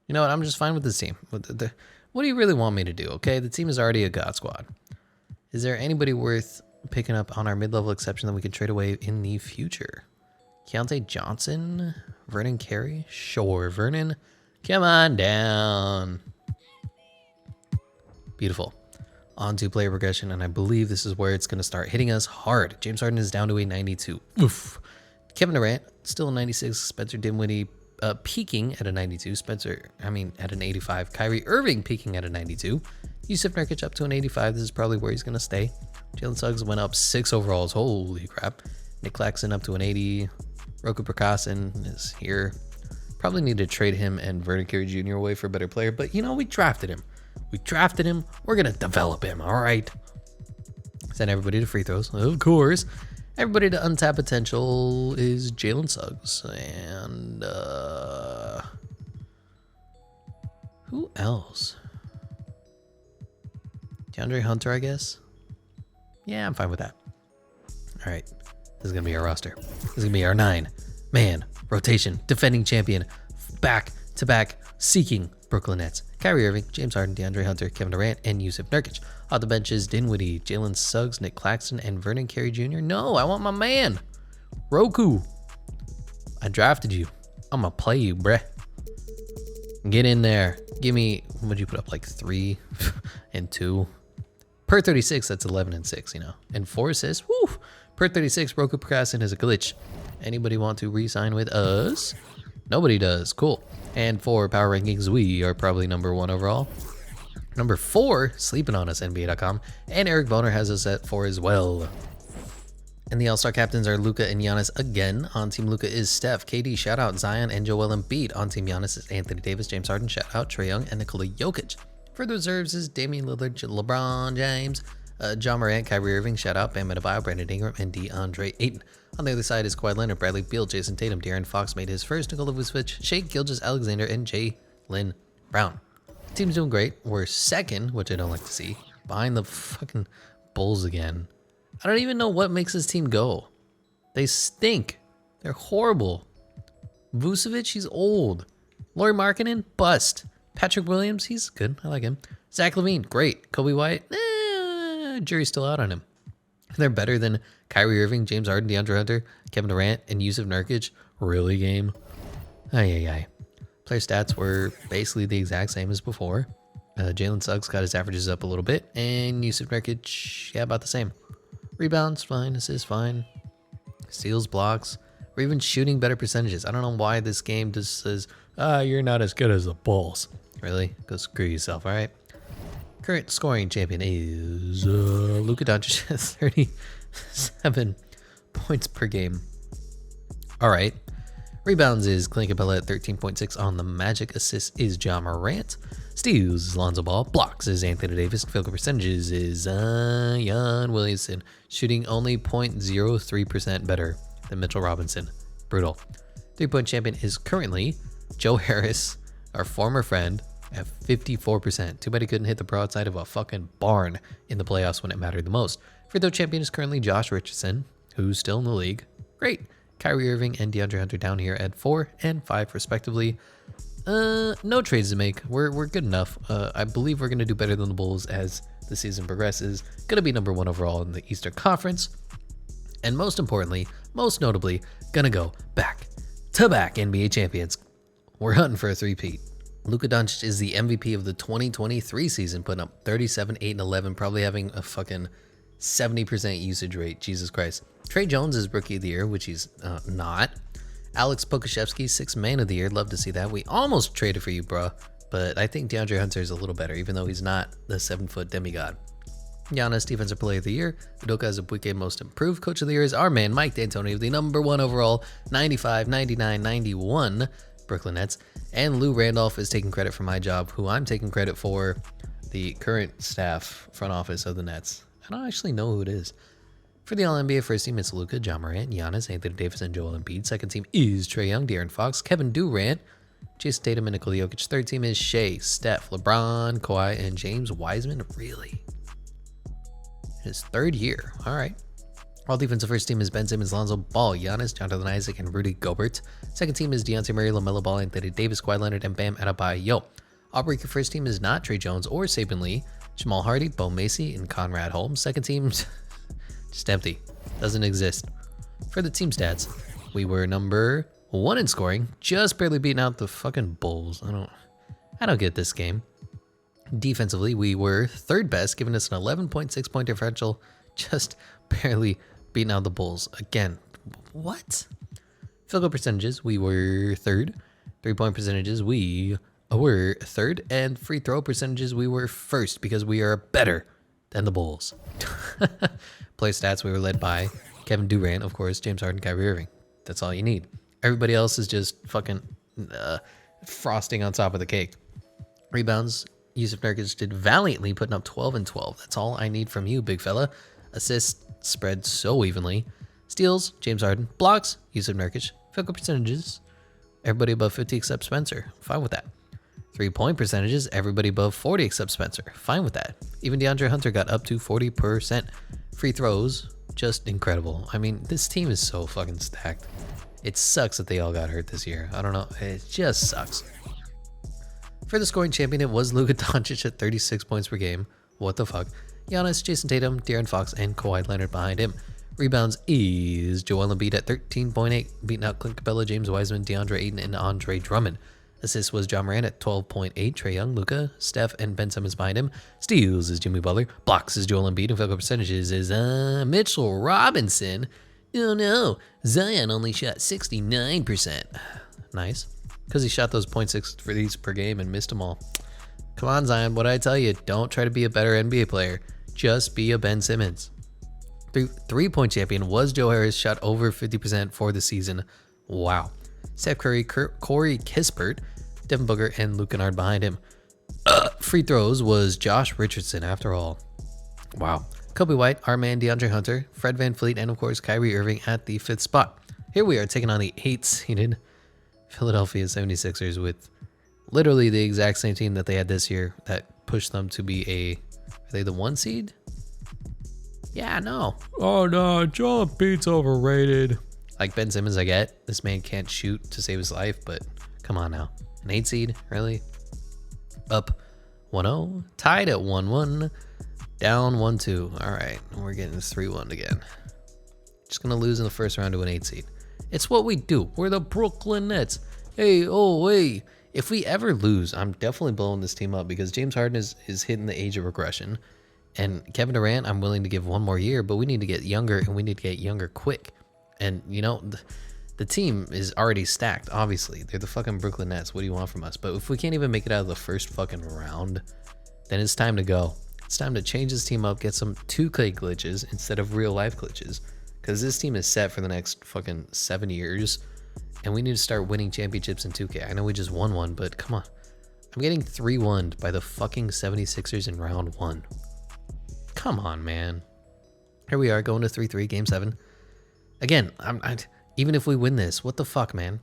You know what? I'm just fine with this team. What do you really want me to do? Okay, the team is already a God squad. Is there anybody worth picking up on our mid-level exception that we can trade away in the future? Keontae Johnson? Vernon Carey? Sure, Vernon. Come on down. Beautiful. On to player progression, and I believe this is where it's going to start hitting us hard. James Harden is down to a 92. Oof. Kevin Durant, still a 96. Spencer Dinwiddie peaking at a 92. At an 85. Kyrie Irving peaking at a 92. Yusuf Nurkic up to an 85. This is probably where he's going to stay. Jalen Suggs went up 6 overalls. Holy crap. Nick Claxton up to an 80. Roku Prakasin is here. Probably need to trade him and Vernon Carey Jr. away for a better player, but you know, we drafted him. We're going to develop him, all right? Send everybody to free throws, of course. Everybody to untapped potential is Jalen Suggs. And who else? DeAndre Hunter, I guess. Yeah, I'm fine with that. All right. This is going to be our roster. This is going to be our 9-man rotation. Defending champion. Back-to-back seeking Brooklyn Nets. Kyrie Irving, James Harden, DeAndre Hunter, Kevin Durant, and Yusuf Nurkic. On the benches, Dinwiddie, Jalen Suggs, Nick Claxton, and Vernon Carey Jr. No, I want my man. Roku. I drafted you. I'm going to play you, bruh. Get in there. Give me, what'd you put up, like 3 and 2? Per 36, that's 11 and 6, you know. And 4 assists, woo. Per 36, Roku Prakasin is a glitch. Anybody want to re-sign with us? Nobody does. Cool. And for power rankings, we are probably number 1 overall. Number 4, sleeping on us, NBA.com. And Eric Boner has us at 4 as well. And the All-Star captains are Luka and Giannis again. On Team Luka is Steph, KD, shout out Zion, and Joel Embiid. On Team Giannis is Anthony Davis, James Harden, shout out Trae Young, and Nikola Jokic. For the reserves is Damian Lillard, LeBron James, John Morant, Kyrie Irving, shout out Bam Adebayo, Brandon Ingram, and DeAndre Ayton. On the other side is Kawhi Leonard, Bradley Beal, Jason Tatum, De'Aaron Fox made his first, Nikola Vucevic, Shai Gilgeous-Alexander, and Jaylen Brown. The team's doing great. We're second, which I don't like to see, behind the fucking Bulls again. I don't even know what makes this team go. They stink. They're horrible. Vucevic, he's old. Lauri Markkanen, bust. Patrick Williams, he's good. I like him. Zach LaVine, great. Kobe White, jury's still out on him. They're better than Kyrie Irving, James Harden, DeAndre Hunter, Kevin Durant, and Yusuf Nurkic. Really, game? Player stats were basically the exact same as before. Jalen Suggs got his averages up a little bit, and Yusuf Nurkic, yeah, about the same. Rebounds, fine. Assists, fine. Steals, blocks. We're even shooting better percentages. I don't know why this game just says, you're not as good as the Bulls. Really? Go screw yourself, all right? Current scoring champion is Luka Doncic, 37 points per game. All right. Rebounds is Clint Capella at 13.6 on the Magic. Assists is Ja Morant. Steals is Lonzo Ball. Blocks is Anthony Davis. Field goal percentages is Zion Williamson. Shooting only 0.03% better than Mitchell Robinson. Brutal. 3-point champion is currently Joe Harris, our former friend, at 54%. Too bad he couldn't hit the broadside of a fucking barn in the playoffs when it mattered the most. Free throw champion is currently Josh Richardson, who's still in the league. Great. Kyrie Irving and DeAndre Hunter down here at 4 and 5 respectively. No trades to make. We're good enough. I believe we're going to do better than the Bulls as the season progresses. Going to be number 1 overall in the Eastern Conference. And most importantly, most notably, going to go back-to-back NBA champions. We're hunting for a three-peat. Luka Doncic is the MVP of the 2023 season, putting up 37, 8, and 11, probably having a fucking 70% usage rate. Jesus Christ. Trey Jones is Rookie of the Year, which he's not. Alex Pokuševski, 6th Man of the Year. Love to see that. We almost traded for you, bro. But I think DeAndre Hunter is a little better, even though he's not the 7-foot demigod. Giannis, Defensive Player of the Year. Udoka Azubuike, Most Improved Coach of the Year is our man, Mike D'Antoni, of the number 1 overall, 95, 99, 91 Brooklyn Nets. And Lou Randolph is taking credit for my job, who I'm taking credit for the current staff front office of the Nets. I don't actually know who it is. For the All-NBA first team, it's Luka, Ja Morant, Giannis, Anthony Davis, and Joel Embiid. Second team is Trae Young, De'Aaron Fox, Kevin Durant, Jason Tatum, and Nikola Jokic. Third team is Shea, Steph, LeBron, Kawhi, and James Wiseman. Really? His 3rd year. All right. All defensive first team is Ben Simmons, Lonzo Ball, Giannis, Jonathan Isaac, and Rudy Gobert. Second team is Dejounte Murray, LaMelo Ball, Anthony Davis, Kawhi Leonard, and Bam Adebayo. All-breaker first team is not Trey Jones or Saben Lee, Jamal Hardy, Bo Macy, and Conrad Holmes. Second team, just empty. Doesn't exist. For the team stats, we were number 1 in scoring, just barely beating out the fucking Bulls. I don't get this game. Defensively, we were 3rd best, giving us an 11.6 point differential, just barely beating out the Bulls. Again, what? Field goal percentages, we were 3rd. 3-point percentages, we were 3rd. And free throw percentages, we were 1st because we are better than the Bulls. Player stats, we were led by Kevin Durant, of course, James Harden, Kyrie Irving. That's all you need. Everybody else is just fucking frosting on top of the cake. Rebounds, Yusuf Nurkic did valiantly, putting up 12 and 12. That's all I need from you, big fella. Assists spread so evenly. Steals, James Harden. Blocks, Yusuf Nurkic. Field goal percentages, everybody above 50 except Spencer. Fine with that. 3-point percentages, everybody above 40 except Spencer. Fine with that. Even DeAndre Hunter got up to 40%. Free throws, just incredible. I mean, this team is so fucking stacked. It sucks that they all got hurt this year. I don't know. It just sucks. For the scoring champion, it was Luka Doncic at 36 points per game. What the fuck? Giannis, Jason Tatum, De'Aaron Fox, and Kawhi Leonard behind him. Rebounds is Joel Embiid at 13.8, beating out Clint Capella, James Wiseman, DeAndre Ayton, and Andre Drummond. Assists was Ja Morant at 12.8, Trae Young, Luka, Steph, and Ben Simmons behind him. Steals is Jimmy Butler. Blocks is Joel Embiid, and field goal percentages is Mitchell Robinson. Oh no, Zion only shot 69%. Nice, because he shot those 0.6 for these per game and missed them all. Come on, Zion, what I tell you, don't try to be a better NBA player. Just be a Ben Simmons. Three-point champion was Joe Harris, shot over 50% for the season. Wow. Steph Curry, Corey Kispert, Devin Booker, and Luke Kennard behind him. Free throws was Josh Richardson after all. Wow. Kobe White, our man DeAndre Hunter, Fred VanVleet, and of course Kyrie Irving at the 5th spot. Here we are taking on the 8th-seeded Philadelphia 76ers with literally the exact same team that they had this year that pushed them to be are they the 1 seed? Yeah, no. Oh no, Joel Embiid's overrated. Like Ben Simmons, I get. This man can't shoot to save his life, but come on now. An 8 seed? Really? Up 1-0. Tied at 1-1. Down 1-2. All right. We're getting 3-1 again. Just going to lose in the first round to an 8 seed. It's what we do. We're the Brooklyn Nets. Hey, oh, hey. If we ever lose, I'm definitely blowing this team up because James Harden is hitting the age of regression. And Kevin Durant, I'm willing to give 1 more year, but we need to get younger, and we need to get younger quick. And, you know, the team is already stacked, obviously. They're the fucking Brooklyn Nets. What do you want from us? But if we can't even make it out of the first fucking round, then it's time to go. It's time to change this team up, get some 2K glitches instead of real life glitches. Because this team is set for the next fucking 7 years. And we need to start winning championships in 2K. I know we just won one, but come on. I'm getting 3-1'd by the fucking 76ers in round 1. Come on, man. Here we are going to 3-3, game 7. Again, even if we win this, what the fuck, man?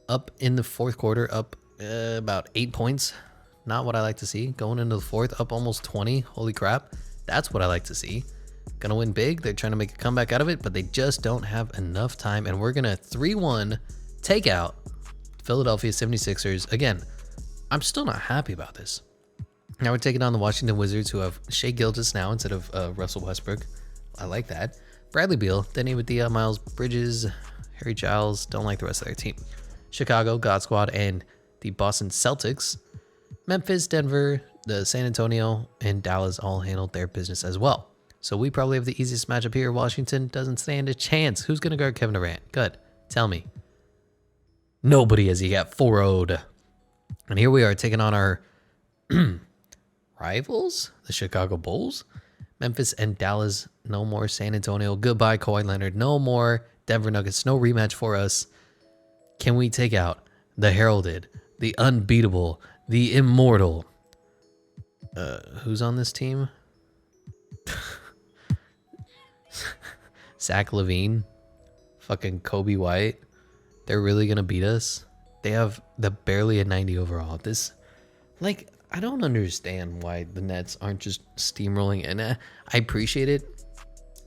Up in the fourth quarter, up about 8 points. Not what I like to see. Going into the fourth, up almost 20. Holy crap. That's what I like to see. Gonna win big. They're trying to make a comeback out of it, but they just don't have enough time. And we're gonna 3-1 take out Philadelphia 76ers. Again, I'm still not happy about this. Now we're taking on the Washington Wizards, who have Shai Gilgeous now instead of Russell Westbrook. I like that. Bradley Beal, Denny with the Miles Bridges, Harry Giles. Don't like the rest of their team. Chicago, God Squad, and the Boston Celtics. Memphis, Denver, the San Antonio, and Dallas all handled their business as well. So we probably have the easiest matchup here. Washington doesn't stand a chance. Who's going to guard Kevin Durant? Good. Tell me. Nobody, as he got 4-0'd. And here we are taking on our rivals, the Chicago Bulls. Memphis and Dallas, no more. San Antonio, goodbye Kawhi Leonard. No more. Denver Nuggets, no rematch for us. Can we take out the heralded, the unbeatable, the immortal? Who's on this team? Zach LaVine, fucking Kobe White. They're really gonna beat us. They have barely a 90 overall. This, like, I don't understand why the Nets aren't just steamrolling. And I appreciate it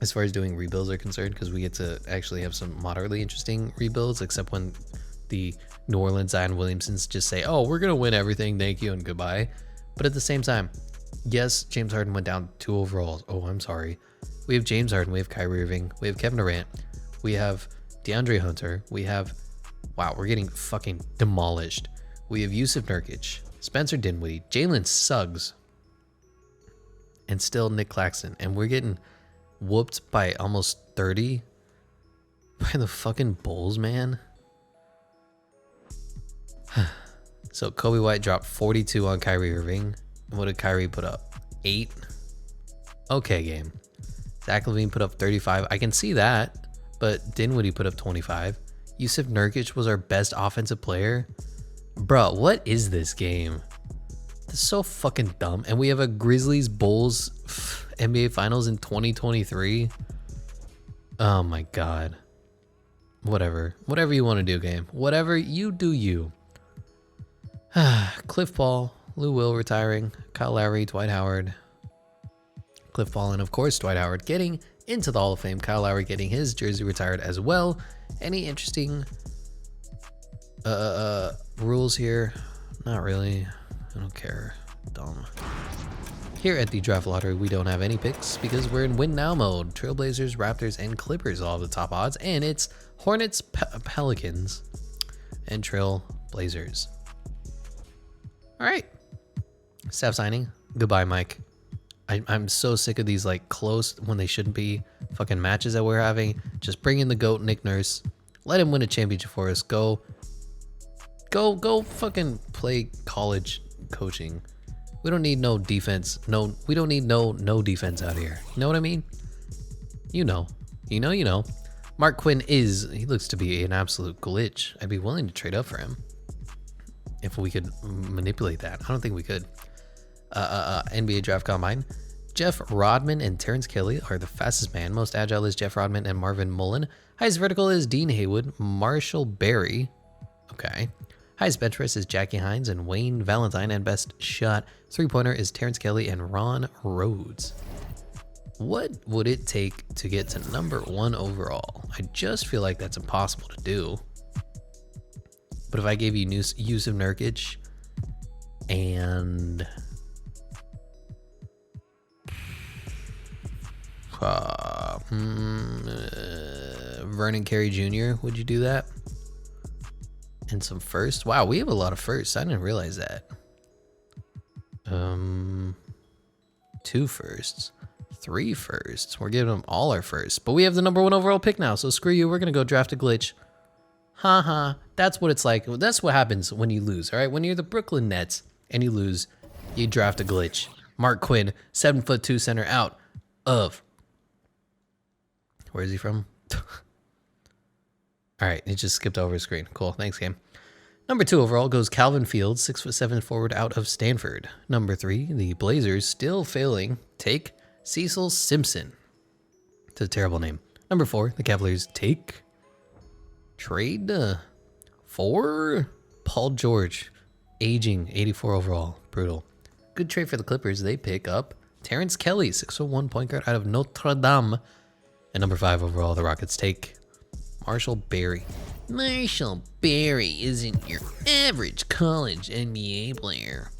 as far as doing rebuilds are concerned, because we get to actually have some moderately interesting rebuilds, except when the New Orleans Zion Williamsons just say, oh, we're gonna win everything, thank you and goodbye. But at the same time, yes, James Harden went down 2 overalls. Oh, I'm sorry. We have James Harden, we have Kyrie Irving, we have Kevin Durant, we have DeAndre Hunter, we have, wow, we're getting fucking demolished. We have Yusuf Nurkic, Spencer Dinwiddie, Jalen Suggs, and still Nick Claxton. And we're getting whooped by almost 30 by the fucking Bulls, man. So Kobe White dropped 42 on Kyrie Irving. And what did Kyrie put up? 8? Okay, game. Zach LaVine put up 35. I can see that, but Dinwiddie put up 25. Yusuf Nurkic was our best offensive player. Bro, what is this game? This is so fucking dumb. And we have a Grizzlies Bulls NBA Finals in 2023. Oh my god. Whatever. Whatever you want to do, game. Whatever you do, you. Cliff Paul, Lou Will retiring, Kyle Lowry, Dwight Howard. Cliff Paul, and of course Dwight Howard getting into the Hall of Fame. Kyle Lowry getting his jersey retired as well. Any interesting rules here? Not really. I don't care. Dumb. Here at the Draft Lottery, we don't have any picks because we're in win now mode. Trailblazers, Raptors, and Clippers all have the top odds, and it's Hornets, Pelicans, and Trailblazers. All right. Staff signing. Goodbye, Mike. I'm so sick of these like close when they shouldn't be fucking matches that we're having. Just bring in the GOAT, Nick Nurse. Let him win a championship for us. Go fucking play college coaching. We don't need no defense. No, we don't need no defense out here. You know what I mean? You know. Mark Quinn he looks to be an absolute glitch. I'd be willing to trade up for him if we could manipulate that. I don't think we could. NBA Draft Combine. Jeff Rodman and Terrence Kelly are the fastest man. Most agile is Jeff Rodman and Marvin Mullen. Highest vertical is Dean Haywood, Marshall Berry. Okay. Highest bench press is Jackie Hines and Wayne Valentine. And best shot three-pointer is Terrence Kelly and Ron Rhodes. What would it take to get to number 1 overall? I just feel like that's impossible to do. But if I gave you Yusuf Nurkic and Vernon Carey Jr., would you do that? And some firsts? Wow, we have a lot of firsts. I didn't realize that. 2 firsts, 3 firsts. We're giving them all our firsts. But we have the number 1 overall pick now, so screw you. We're going to go draft a glitch. Haha, that's what it's like. That's what happens when you lose, all right? When you're the Brooklyn Nets and you lose, you draft a glitch. Mark Quinn, 7'2" center out of... Where is he from? All right, it just skipped over screen. Cool, thanks, game. Number 2 overall goes Calvin Fields, 6'7" forward out of Stanford. Number 3, the Blazers still failing. Take Cecil Simpson. It's a terrible name. Number 4, the Cavaliers take trade for Paul George, aging 84 overall. Brutal. Good trade for the Clippers. They pick up Terrence Kelly, 6'1" point guard out of Notre Dame. And number 5 overall, the Rockets take Marshall Berry. Marshall Berry isn't your average college NBA player.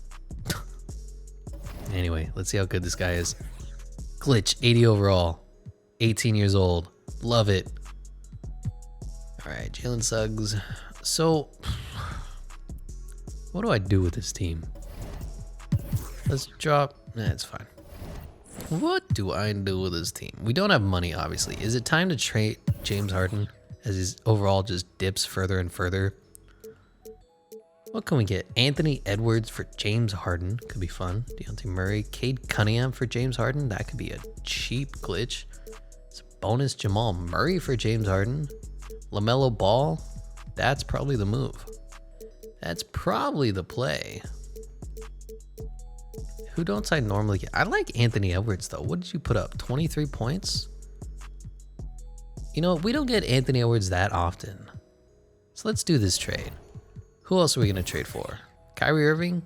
Anyway, let's see how good this guy is. Glitch, 80 overall, 18 years old. Love it. All right, Jalen Suggs. So, what do I do with this team? Let's drop. It's fine. What do I do with this team? We don't have money, obviously. Is it time to trade James Harden as his overall just dips further and further? What can we get? Anthony Edwards for James Harden. Could be fun. Deontay Murray. Cade Cunningham for James Harden. That could be a cheap glitch. It's a bonus Jamal Murray for James Harden. LaMelo Ball. That's probably the move. That's probably the play. Who don't I normally get? I like Anthony Edwards, though. What did you put up? 23 points? You know, we don't get Anthony Edwards that often. So let's do this trade. Who else are we going to trade for? Kyrie Irving?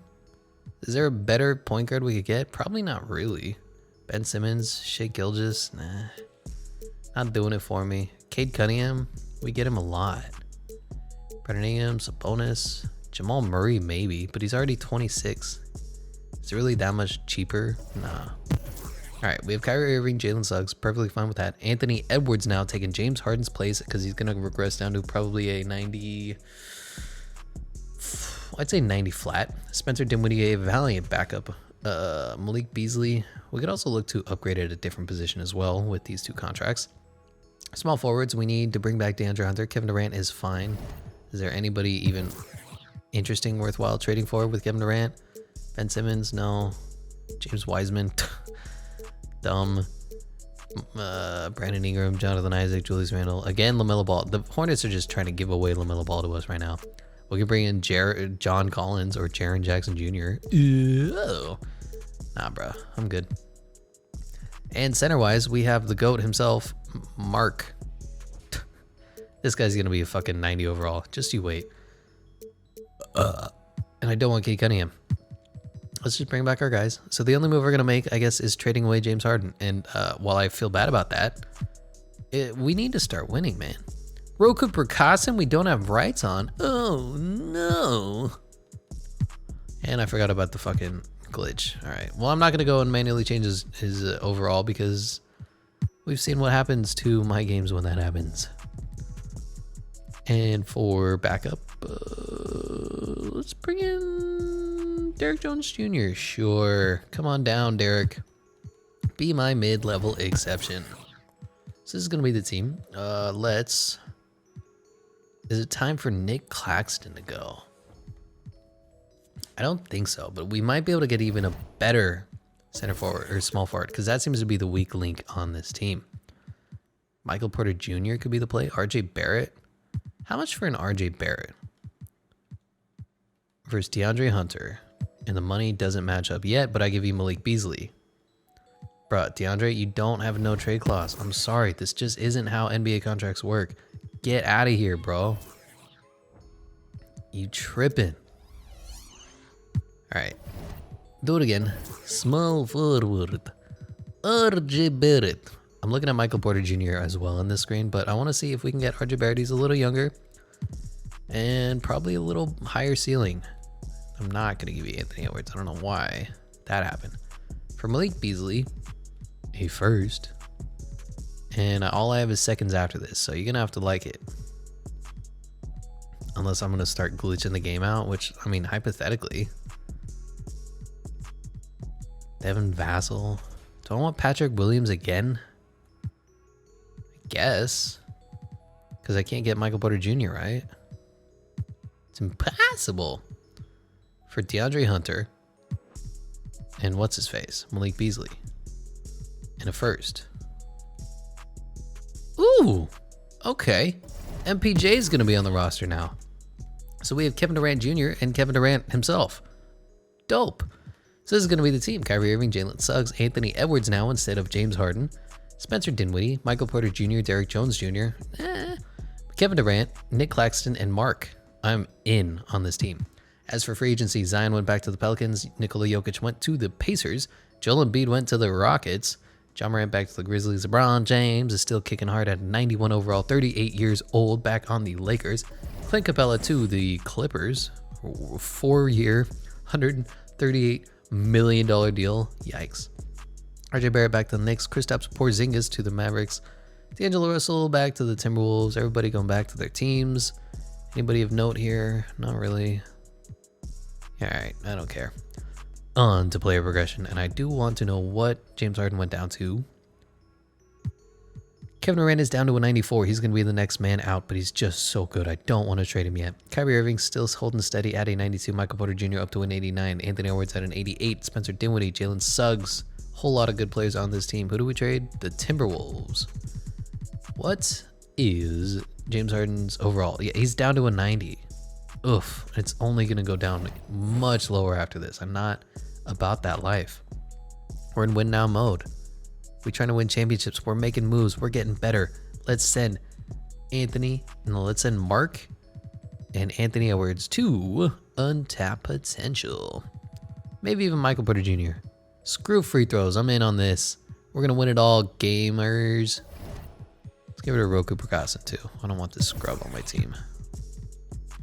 Is there a better point guard we could get? Probably not really. Ben Simmons, Shea Gilgeous? Nah. Not doing it for me. Cade Cunningham? We get him a lot. Brandon Ingram, Sabonis. Jamal Murray, maybe. But he's already 26. Is it really that much cheaper? Nah. All right, we have Kyrie Irving, Jalen Suggs, perfectly fine with that. Anthony Edwards now taking James Harden's place because he's going to regress down to probably a 90, I'd say 90 flat. Spencer Dinwiddie, a valiant backup. Malik Beasley. We could also look to upgrade at a different position as well with these 2 contracts. Small forwards, we need to bring back DeAndre Hunter. Kevin Durant is fine. Is there anybody even interesting, worthwhile trading for with Kevin Durant? Ben Simmons, no. James Wiseman, dumb. Brandon Ingram, Jonathan Isaac, Julius Randle. Again, LaMelo Ball. The Hornets are just trying to give away LaMelo Ball to us right now. We can bring in John Collins or Jaren Jackson Jr. Ew. Nah, bro. I'm good. And center-wise, we have the GOAT himself, Mark. This guy's going to be a fucking 90 overall. Just you wait. And I don't want Cade Cunningham. Let's just bring back our guys. So the only move we're going to make, I guess, is trading away James Harden. And while I feel bad about that, we need to start winning, man. Roku Prakasam, we don't have rights on. Oh, no. And I forgot about the fucking glitch. All right. Well, I'm not going to go and manually change his overall because we've seen what happens to my games when that happens. And for backup, let's bring in Derek Jones Jr. Sure. Come on down, Derek. Be my mid-level exception. So this is going to be the team. Is it time for Nick Claxton to go? I don't think so, but we might be able to get even a better center forward or small forward because that seems to be the weak link on this team. Michael Porter Jr. could be the play. RJ Barrett. How much for an RJ Barrett? Versus DeAndre Hunter. And the money doesn't match up yet, but I give you Malik Beasley. Bruh, DeAndre, you don't have no trade clause. I'm sorry. This just isn't how NBA contracts work. Get out of here, bro. You tripping. All right. Do it again. Small forward. RJ Barrett. I'm looking at Michael Porter Jr. as well on this screen, but I want to see if we can get RJ Barrett. He's a little younger and probably a little higher ceiling. I'm not going to give you Anthony Edwards. I don't know why that happened. For Malik Beasley, a first. And all I have is seconds after this, so you're going to have to like it. Unless I'm going to start glitching the game out, which, I mean, hypothetically. Devin Vassell. Do I want Patrick Williams again? I guess. Because I can't get Michael Porter Jr., right? It's impossible. For DeAndre Hunter. And what's his face? Malik Beasley. And a first. Ooh. Okay. MPJ is going to be on the roster now. So we have Kevin Durant Jr. and Kevin Durant himself. Dope. So this is going to be the team. Kyrie Irving, Jalen Suggs, Anthony Edwards now instead of James Harden, Spencer Dinwiddie, Michael Porter Jr., Derrick Jones Jr., Kevin Durant, Nick Claxton, and Mark. I'm in on this team. As for free agency, Zion went back to the Pelicans, Nikola Jokic went to the Pacers, Joel Embiid went to the Rockets, John Morant back to the Grizzlies, LeBron James is still kicking hard at 91 overall, 38 years old, back on the Lakers, Clint Capella to the Clippers, 4-year, $138 million deal, yikes. RJ Barrett back to the Knicks, Kristaps Porzingis to the Mavericks, D'Angelo Russell back to the Timberwolves, everybody going back to their teams. Anybody of note here? Not really. Alright, I don't care. On to player progression, and I do want to know what James Harden went down to. Kevin Durant is down to a 94. He's going to be the next man out, but he's just so good. I don't want to trade him yet. Kyrie Irving still holding steady at a 92. Michael Porter Jr. up to an 89. Anthony Edwards at an 88. Spencer Dinwiddie, Jalen Suggs. Whole lot of good players on this team. Who do we trade? The Timberwolves. What is James Harden's overall? Yeah, he's down to a 90. Oof, it's only going to go down much lower after this. I'm not about that life. We're in win now mode. We're trying to win championships. We're making moves. We're getting better. Let's send Anthony, no, let's send Mark and Anthony Edwards to untapped potential. Maybe even Michael Porter Jr. Screw free throws. I'm in on this. We're going to win it all, gamers. Let's give it a Roku Percassin too. I don't want this scrub on my team.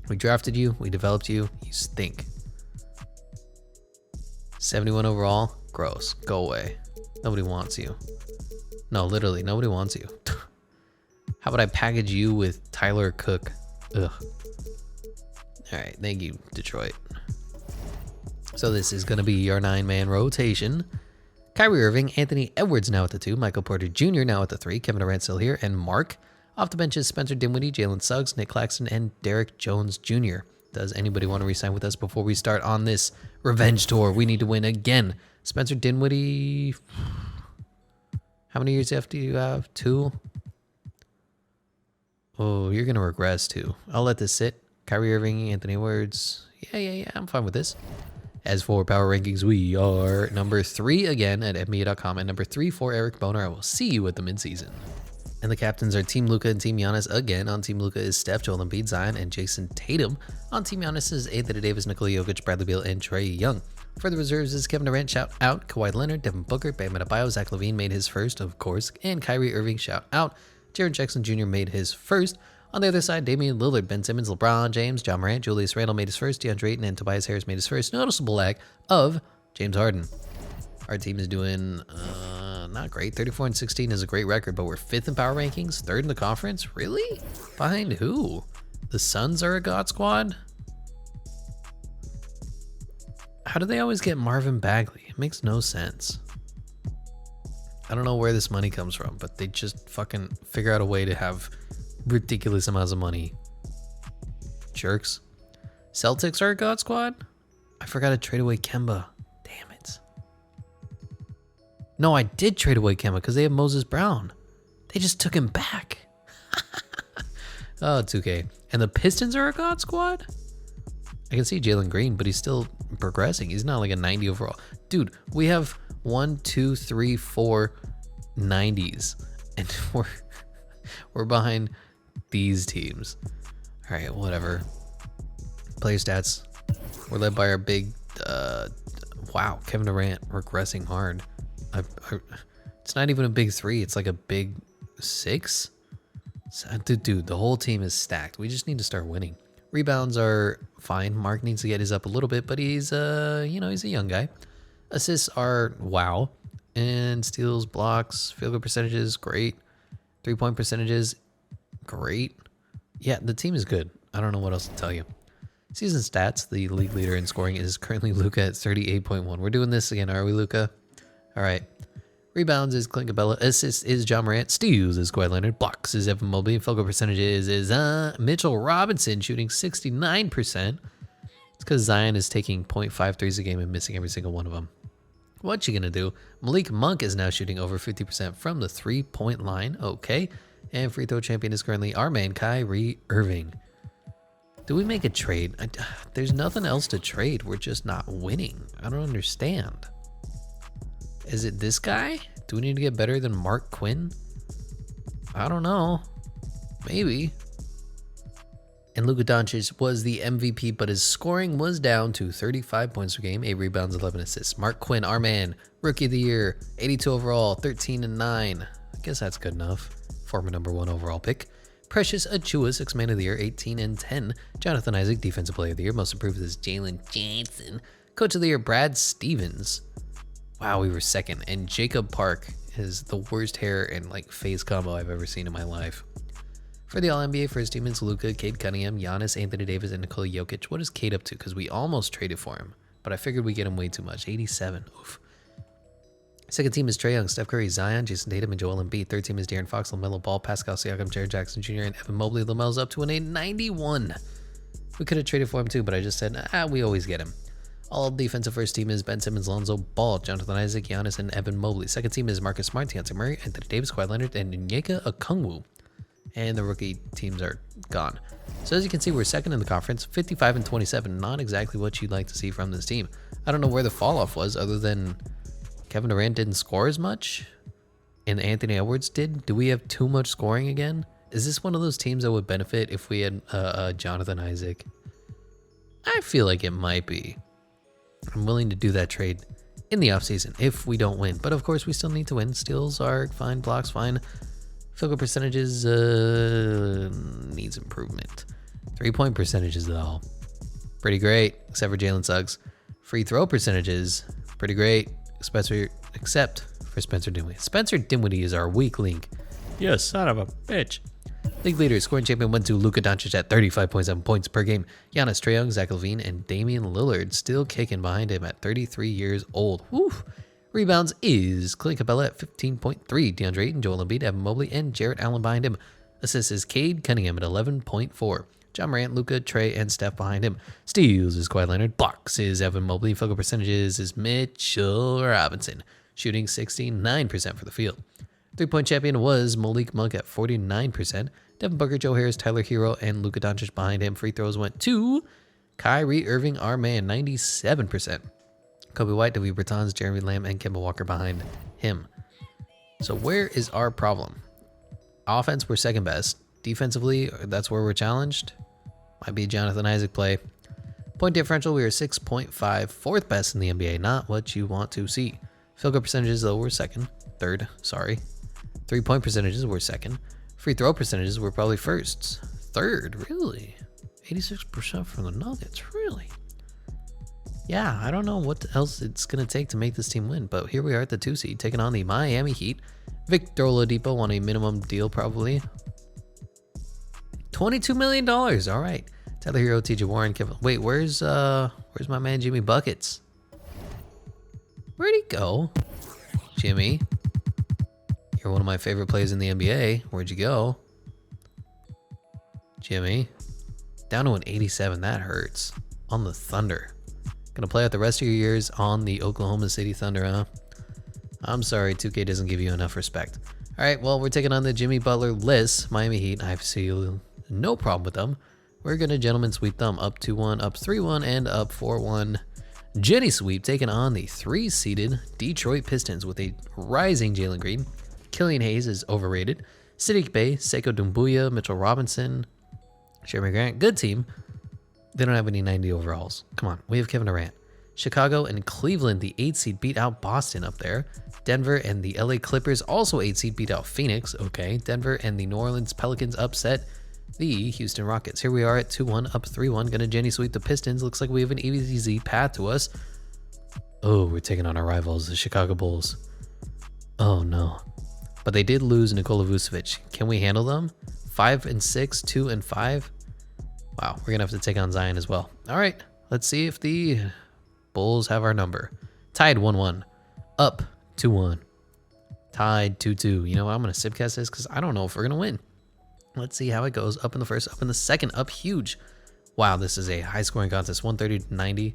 We drafted you. We developed you. You stink. 71 overall. Gross. Go away. Nobody wants you. No, literally, nobody wants you. How about I package you with Tyler Cook? Ugh. All right, thank you, Detroit. So this is going to be our 9-man rotation. Kyrie Irving, Anthony Edwards now at the 2, Michael Porter Jr. now at the 3, Kevin Durant still here, and Mark. Off the bench is Spencer Dinwiddie, Jalen Suggs, Nick Claxton, and Derrick Jones Jr. Does anybody want to re-sign with us before we start on this revenge tour? We need to win again. Spencer Dinwiddie, how many years left do you have? 2? Oh, you're going to regress too. I'll let this sit. Kyrie Irving, Anthony Edwards. Yeah, I'm fine with this. As for power rankings, we are number 3 again at NBA.com and number 3 for Eric Boner. I will see you at the midseason. And the captains are Team Luka and Team Giannis again. On Team Luka is Steph, Joel Embiid, Zion, and Jason Tatum. On Team Giannis is Anthony Davis, Nikola Jokic, Bradley Beal, and Trae Young. For the reserves is Kevin Durant, shout out, Kawhi Leonard, Devin Booker, Bam Adebayo, Zach LaVine made his first, of course, and Kyrie Irving, shout out. Jaren Jackson Jr. made his first. On the other side, Damian Lillard, Ben Simmons, LeBron James, John Morant, Julius Randle made his first, DeAndre Ayton, and Tobias Harris made his first noticeable lag of James Harden. Our team is doing not great. 34-16 is a great record, but we're 5th in power rankings, 3rd in the conference. Really? Behind who? The Suns are a god squad? How do they always get Marvin Bagley? It makes no sense. I don't know where this money comes from, but they just fucking figure out a way to have ridiculous amounts of money. Jerks. Celtics are a god squad? I forgot to trade away Kemba. Damn it. No, I did trade away Kemba because they have Moses Brown. They just took him back. Oh, it's okay. And the Pistons are a god squad? I can see Jalen Green, but he's still progressing. He's not like a 90 overall. Dude, we have 1, 2, 3, 4 90s. And we're behind these teams. All right, whatever. Player stats. We're led by our big, wow, Kevin Durant regressing hard. It's not even a big 3. It's like a big 6. Dude, the whole team is stacked. We just need to start winning. Rebounds are fine. Mark needs to get his up a little bit, but he's, he's a young guy. Assists are wow. And steals, blocks, field goal percentages, great. 3-point percentages, great. Yeah, the team is good. I don't know what else to tell you. Season stats, the league leader in scoring is currently Luka at 38.1. We're doing this again, are we, Luka? All right. Rebounds is Clint Capella. Assists is John Morant. Steals is Kawhi Leonard. Blocks is Evan Mobley. Field goal percentages is Mitchell Robinson shooting 69%. It's because Zion is taking 0.5 threes a game and missing every single one of them. What you gonna do? Malik Monk is now shooting over 50% from the 3-point line. Okay. And free throw champion is currently our man, Kyrie Irving. Do we make a trade? There's nothing else to trade. We're just not winning. I don't understand. Is it this guy? Do we need to get better than Mark Quinn? I don't know. Maybe. And Luka Doncic was the MVP, but his scoring was down to 35 points per game, 8 rebounds, 11 assists. Mark Quinn, our man, rookie of the year, 82 overall, 13-9. I guess that's good enough. Former #1 overall pick. Precious Achiuwa, 6th man of the year, 18-10. Jonathan Isaac, defensive player of the year. Most improved is Jalen Johnson. Coach of the year, Brad Stevens. Wow, we were second. And Jacob Park is the worst hair and like face combo I've ever seen in my life. For the All-NBA first team, it's Luka, Cade Cunningham, Giannis, Anthony Davis, and Nikola Jokic. What is Cade up to? Because we almost traded for him, but I figured we get him way too much. 87. Oof. Second team is Trae Young, Steph Curry, Zion, Jason Tatum, and Joel Embiid. Third team is De'Aaron Fox, LaMelo Ball, Pascal Siakam, Jared Jackson Jr., and Evan Mobley. LaMelo's up to an 91. We could have traded for him too, but I just said, we always get him. All defensive first team is Ben Simmons, Lonzo Ball, Jonathan Isaac, Giannis, and Evan Mobley. Second team is Marcus Smart, Deontay Murray, Anthony Davis, Kawhi Leonard, and Onyeka Okongwu. And the rookie teams are gone. So as you can see, we're second in the conference, 55-27. Not exactly what you'd like to see from this team. I don't know where the fall off was other than Kevin Durant didn't score as much and Anthony Edwards did. Do we have too much scoring again? Is this one of those teams that would benefit if we had Jonathan Isaac? I feel like it might be. I'm willing to do that trade in the offseason if we don't win. But of course, we still need to win. Steals are fine, blocks fine. Field goal percentages needs improvement. 3-point percentages though, pretty great, except for Jalen Suggs. Free throw percentages, pretty great, except for Spencer Dinwiddie. Spencer Dinwiddie is our weak link. You son of a bitch. League leaders, scoring champion went to Luka Doncic at 35.7 points per game. Giannis, Trae Young, Zach LaVine, and Damian Lillard still kicking behind him at 33 years old. Woo. Rebounds is Clint Capella at 15.3. DeAndre Ayton, Joel Embiid, Evan Mobley, and Jarrett Allen behind him. Assists is Cade Cunningham at 11.4. John Morant, Luka, Trae, and Steph behind him. Steals is Kawhi Leonard. Blocks is Evan Mobley. Field goal percentages is Mitchell Robinson, shooting 69% for the field. 3-point champion was Malik Monk at 49%. Devin Booker, Joe Harris, Tyler Hero, and Luka Doncic behind him. Free throws went to Kyrie Irving, our man, 97%. Kobe White, David Bertans, Jeremy Lamb, and Kemba Walker behind him. So where is our problem? Offense, we're second best. Defensively, that's where we're challenged. Might be a Jonathan Isaac play. Point differential, we are 6.5, fourth best in the NBA. Not what you want to see. Field goal percentages, though, we're third. 3-point percentages, we're second. Free throw percentages, we're probably first. Third, really? 86% from the Nuggets, really? Yeah, I don't know what else it's going to take to make this team win, but here we are at the 2 seed, taking on the Miami Heat. Victor Oladipo on a minimum deal, probably. $22 million, all right. Tyler Hero, TJ Warren, Kevin. Wait, where's my man Jimmy Buckets? Where'd he go? Jimmy, you're one of my favorite players in the NBA. Where'd you go? Jimmy, down to an 87, that hurts. On the Thunder. Gonna play out the rest of your years on the Oklahoma City Thunder, huh? I'm sorry, 2K doesn't give you enough respect. All right, well, we're taking on the Jimmy Butler-less Miami Heat. I see no problem with them. We're gonna gentlemen sweep them up 2-1, up 3-1, and up 4-1. Jenny sweep taking on the 3-seeded Detroit Pistons with a rising Jalen Green. Killian Hayes is overrated. Saddiq Bey, Sekou Doumbouya, Mitchell Robinson, Jeremy Grant, good team. They don't have any 90 overalls. Come on, we have Kevin Durant. Chicago and Cleveland, the 8 seed, beat out Boston up there. Denver and the LA Clippers, also 8 seed, beat out Phoenix. Okay, Denver and the New Orleans Pelicans upset the Houston Rockets. Here we are at 2-1, up 3-1. Gonna Jenny sweep the Pistons. Looks like we have an easy path to us. Oh, we're taking on our rivals, the Chicago Bulls. Oh no. But they did lose Nikola Vucevic. Can we handle them? 5-6, 2-5. Wow, we're gonna have to take on Zion as well. All right, let's see if the Bulls have our number. Tied 1-1, up 2-1, tied 2-2. You know what? I'm gonna sipcast this because I don't know if we're gonna win. Let's see how it goes. Up in the first, up in the second, up huge. Wow, this is a high-scoring contest, 130-90.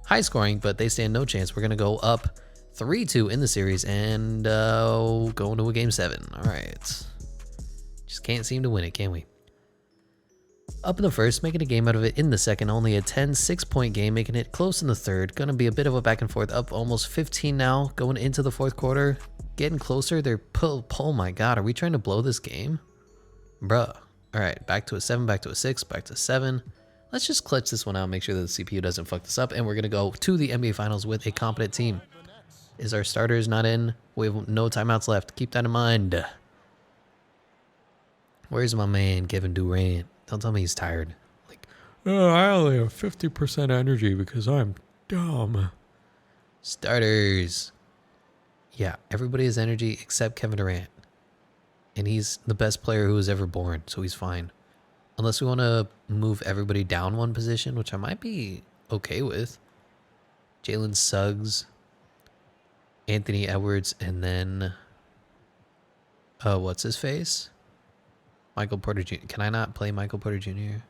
High scoring, but they stand no chance. We're gonna go up 3-2 in the series and going to a game 7. All right. Just can't seem to win it, can we? Up in the first, making a game out of it in the second. Only a 10-6-point game, making it close in the third. Gonna be a bit of a back and forth. Up almost 15 now, going into the fourth quarter. Getting closer. They're oh my god, are we trying to blow this game? Bruh. All right, back to a 7, back to a 6, back to 7. Let's just clutch this one out, make sure that the CPU doesn't fuck this up, and we're gonna go to the NBA Finals with a competent team. Is our starters not in? We have no timeouts left. Keep that in mind. Where's my man, Kevin Durant? Don't tell me he's tired. Like, oh, I only have 50% energy because I'm dumb. Starters. Yeah, everybody has energy except Kevin Durant. And he's the best player who was ever born, so he's fine. Unless we want to move everybody down one position, which I might be okay with. Jalen Suggs, Anthony Edwards, and then what's his face? Michael Porter Jr. Can I not play Michael Porter Jr.?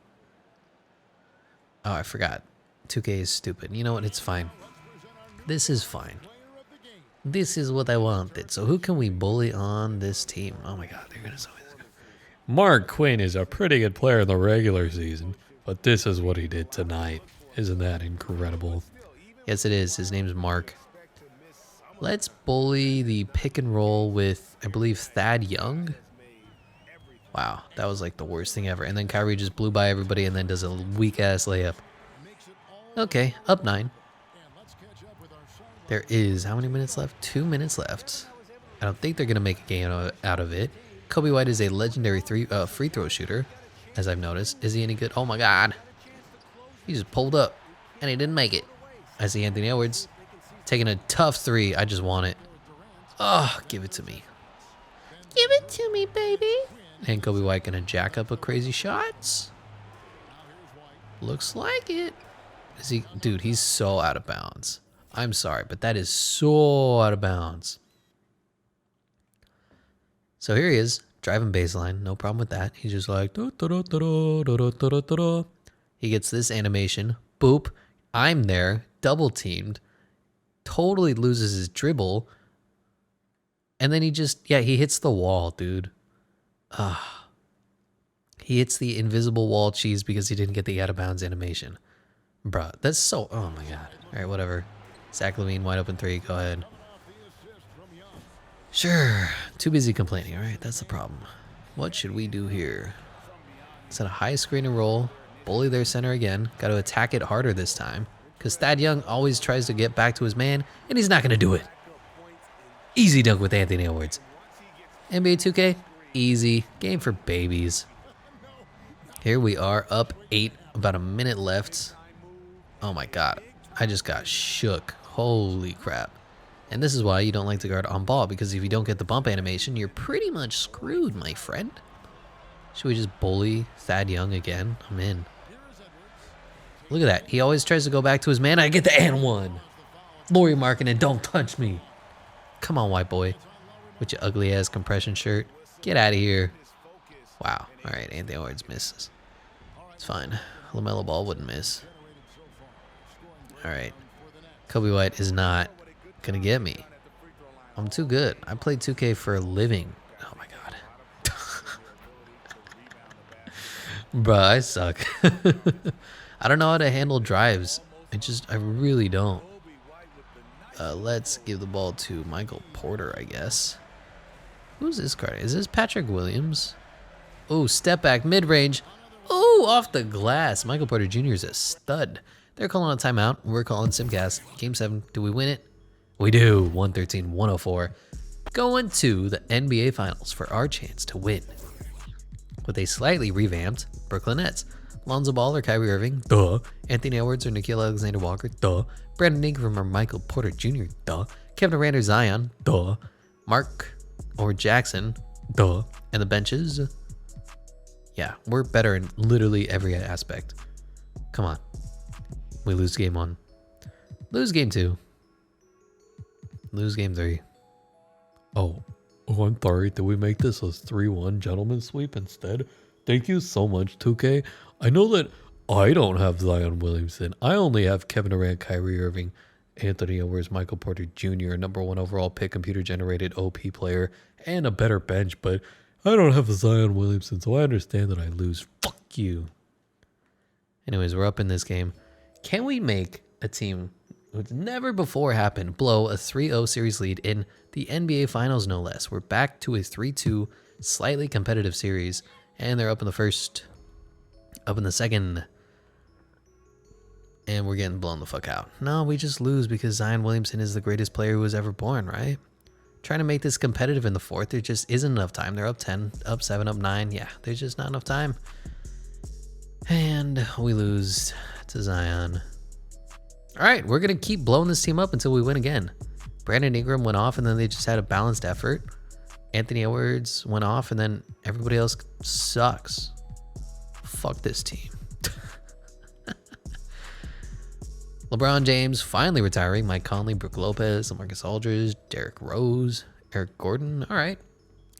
Oh, I forgot. 2K is stupid. You know what? It's fine. This is fine. This is what I wanted. So who can we bully on this team? Oh my god, they're gonna say this. Mark Quinn is a pretty good player in the regular season, but this is what he did tonight. Isn't that incredible? Yes, it is. His name's Mark. Let's bully the pick and roll with, I believe, Thad Young. Wow, that was like the worst thing ever. And then Kyrie just blew by everybody and then does a weak-ass layup. Okay, up 9. There is, how many minutes left? 2 minutes left. I don't think they're going to make a game out of it. Kobe White is a legendary free throw shooter, as I've noticed. Is he any good? Oh my god. He just pulled up, and he didn't make it. I see Anthony Edwards taking a tough 3. I just want it. Oh, give it to me. Give it to me, baby. And Kobe White gonna jack up a crazy shots. Looks like it. Is he? Dude, he's so out of bounds. I'm sorry, but that is so out of bounds. So here he is, driving baseline. No problem with that. He's just like, he gets this animation. Boop. I'm there. Double teamed. Totally loses his dribble. And then he just, he hits the wall, dude. He hits the invisible wall cheese because he didn't get the out of bounds animation. Bruh, that's so, oh my god. All right, whatever. Zach LaVine, wide open 3, go ahead. Sure, too busy complaining. All right, that's the problem. What should we do here? Set a high screen and roll. Bully their center again. Got to attack it harder this time. Because Thad Young always tries to get back to his man, and he's not going to do it. Easy dunk with Anthony Edwards. NBA 2K, easy. Game for babies. Here we are, up 8, about a minute left. Oh my god, I just got shook. Holy crap. And this is why you don't like to guard on ball, because if you don't get the bump animation, you're pretty much screwed, my friend. Should we just bully Thad Young again? I'm in. Look at that. He always tries to go back to his man. I get the and one. Lauri Markkanen, don't touch me. Come on, white boy. With your ugly-ass compression shirt. Get out of here. Wow. All right, Anthony Edwards misses. It's fine. LaMelo Ball wouldn't miss. All right. Kobe White is not going to get me. I'm too good. I played 2K for a living. Oh, my God. Bruh, I suck. I don't know how to handle drives. I really don't. Let's give the ball to Michael Porter, I guess. Who's this card? Is this Patrick Williams? Oh, step back, mid-range. Oh, off the glass. Michael Porter Jr. is a stud. They're calling a timeout. We're calling Simcast. Game 7. Do we win it? We do. 113-104. Going to the NBA Finals for our chance to win. With a slightly revamped Brooklyn Nets. Lonzo Ball or Kyrie Irving? Duh. Anthony Edwards or Nickeil Alexander-Walker? Duh. Brandon Ingram or Michael Porter Jr.? Duh. Kevin Durant or Zion? Duh. Mark or Jackson? Duh. And the benches? Yeah, we're better in literally every aspect. Come on. We lose game 1. Lose game 2. Lose game 3. Oh, I'm sorry. Did we make this a 3-1 gentleman sweep instead? Thank you so much, 2K. I know that I don't have Zion Williamson. I only have Kevin Durant, Kyrie Irving, Anthony Edwards, Michael Porter Jr., #1 overall pick, computer-generated OP player, and a better bench, but I don't have Zion Williamson, so I understand that I lose. Fuck you. Anyways, we're up in this game. Can we make a team who's never before happened blow a 3-0 series lead in the NBA Finals, no less? We're back to a 3-2, slightly competitive series, and they're up in the first, up in the second, and we're getting blown the fuck out. No, we just lose because Zion Williamson is the greatest player who was ever born, right? Trying to make this competitive in the fourth, there just isn't enough time. They're up 10, up 7, up 9. Yeah, there's just not enough time. And we lose to Zion. All right, we're going to keep blowing this team up until we win again. Brandon Ingram went off, and then they just had a balanced effort. Anthony Edwards went off, and then everybody else sucks. Fuck this team. LeBron James finally retiring. Mike Conley, Brook Lopez, LaMarcus Aldridge, Derrick Rose, Eric Gordon. All right.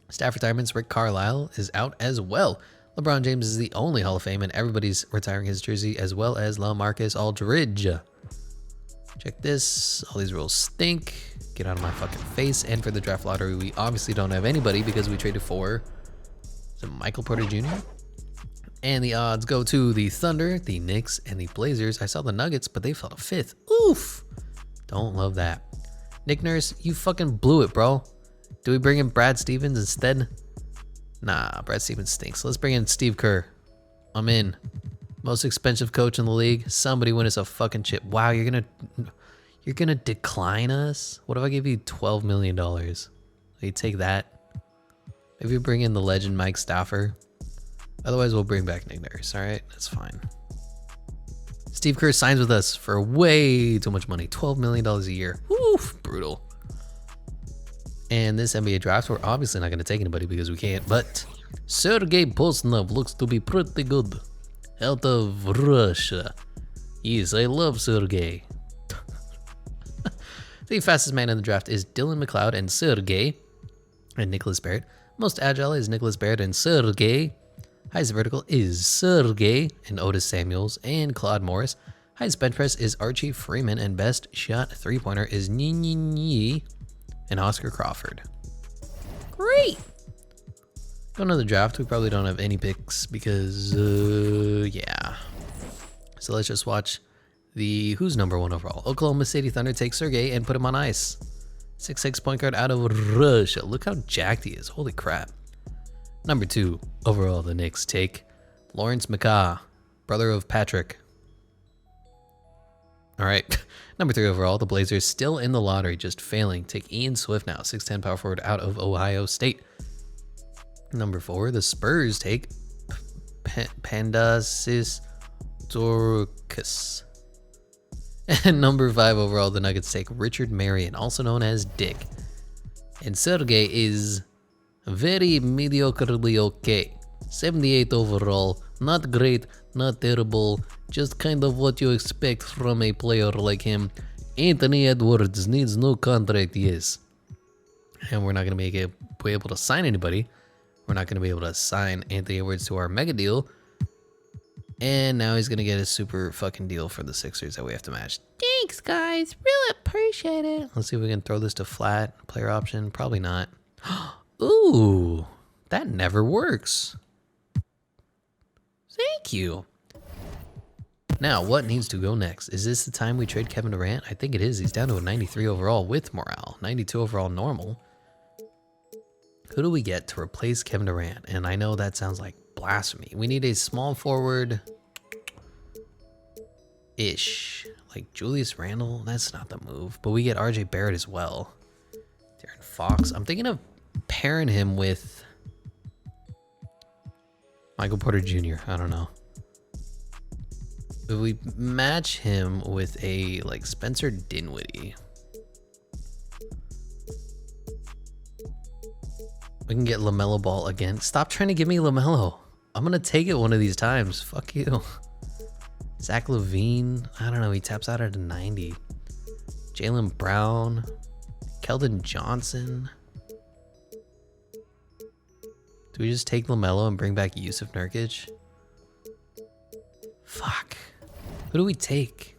Staff retirements. Rick Carlisle is out as well. LeBron James is the only Hall of Fame, and everybody's retiring his jersey, as well as LaMarcus Aldridge. Check this. All these rules stink. Get out of my fucking face. And for the draft lottery, we obviously don't have anybody because we traded for Michael Porter Jr. And the odds go to the Thunder, the Knicks, and the Blazers. I saw the Nuggets, but they fell to 5th. Oof. Don't love that. Nick Nurse, you fucking blew it, bro. Do we bring in Brad Stevens instead? Nah, Brad Stevens stinks. Let's bring in Steve Kerr. I'm in. Most expensive coach in the league. Somebody win us a fucking chip. Wow, you're gonna decline us? What if I give you $12 million? You take that? Maybe bring in the legend Mike Stauffer. Otherwise, we'll bring back Nick Nurse. All right, that's fine. Steve Kerr signs with us for way too much money. $12 million a year. Oof, brutal. And this NBA draft, we're obviously not going to take anybody because we can't. But Sergei Posnov looks to be pretty good. Out of Russia. Yes, I love Sergei. The fastest man in the draft is Dylan McLeod and Sergei. And Nicholas Barrett. Most agile is Nicholas Barrett and Sergei. Highest vertical is Sergei and Otis Samuels and Claude Morris. Highest bench press is Archie Freeman, and best shot three-pointer is Nyi and Oscar Crawford. Great! Going to the draft, we probably don't have any picks because, yeah. So let's just watch the who's #1 overall. Oklahoma City Thunder take Sergei and put him on ice. 6'6" point guard out of Russia. Look how jacked he is. Holy crap. #2 overall, the Knicks take Lawrence McCaw, brother of Patrick. All right. #3 overall, the Blazers still in the lottery, just failing. Take Ian Swift now, 6'10" power forward out of Ohio State. #4, the Spurs take Pandasis Dorcas. And #5 overall, the Nuggets take Richard Marion, also known as Dick. And Sergei is very mediocrely okay. 78 overall, not great, not terrible, just kind of what you expect from a player like him. Anthony Edwards needs no contract, yes. And we're not going to be able to sign anybody. We're not going to be able to sign Anthony Edwards to our mega deal. And now he's going to get a super fucking deal for the Sixers that we have to match. Thanks, guys. Really appreciate it. Let's see if we can throw this to flat. Player option. Probably not. Ooh, that never works. Thank you. Now, what needs to go next? Is this the time we trade Kevin Durant? I think it is. He's down to a 93 overall with morale. 92 overall normal. Who do we get to replace Kevin Durant? And I know that sounds like blasphemy. We need a small forward-ish. Like Julius Randle. That's not the move. But we get RJ Barrett as well. Darren Fox. I'm thinking of pairing him with Michael Porter Jr. I don't know. If we match him with a like Spencer Dinwiddie, we can get LaMelo Ball again. Stop trying to give me LaMelo. I'm gonna take it one of these times. Fuck you. Zach LaVine. I don't know. He taps out at a 90. Jaylen Brown. Keldon Johnson. Do we just take LaMelo and bring back Yusuf Nurkic? Fuck. Who do we take?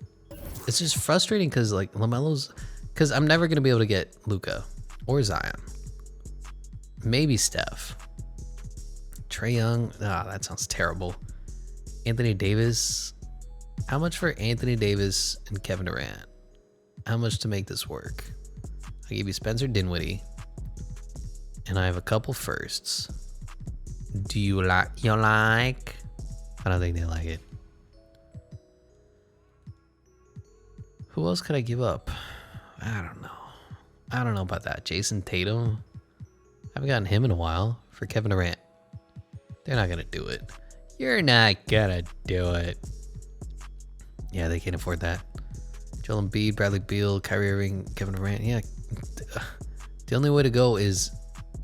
It's just frustrating because like LaMelo's, because I'm never gonna be able to get Luka or Zion. Maybe Steph. Trae Young. That sounds terrible. Anthony Davis. How much for Anthony Davis and Kevin Durant? How much to make this work? I give you Spencer Dinwiddie. And I have a couple firsts. Do you like? I don't think they like it. Who else could I give up? I don't know. I don't know about that. Jason Tatum. I haven't gotten him in a while for Kevin Durant. They're not going to do it. You're not going to do it. Yeah, they can't afford that. Joel Embiid, Bradley Beal, Kyrie Irving, Kevin Durant. Yeah. The only way to go is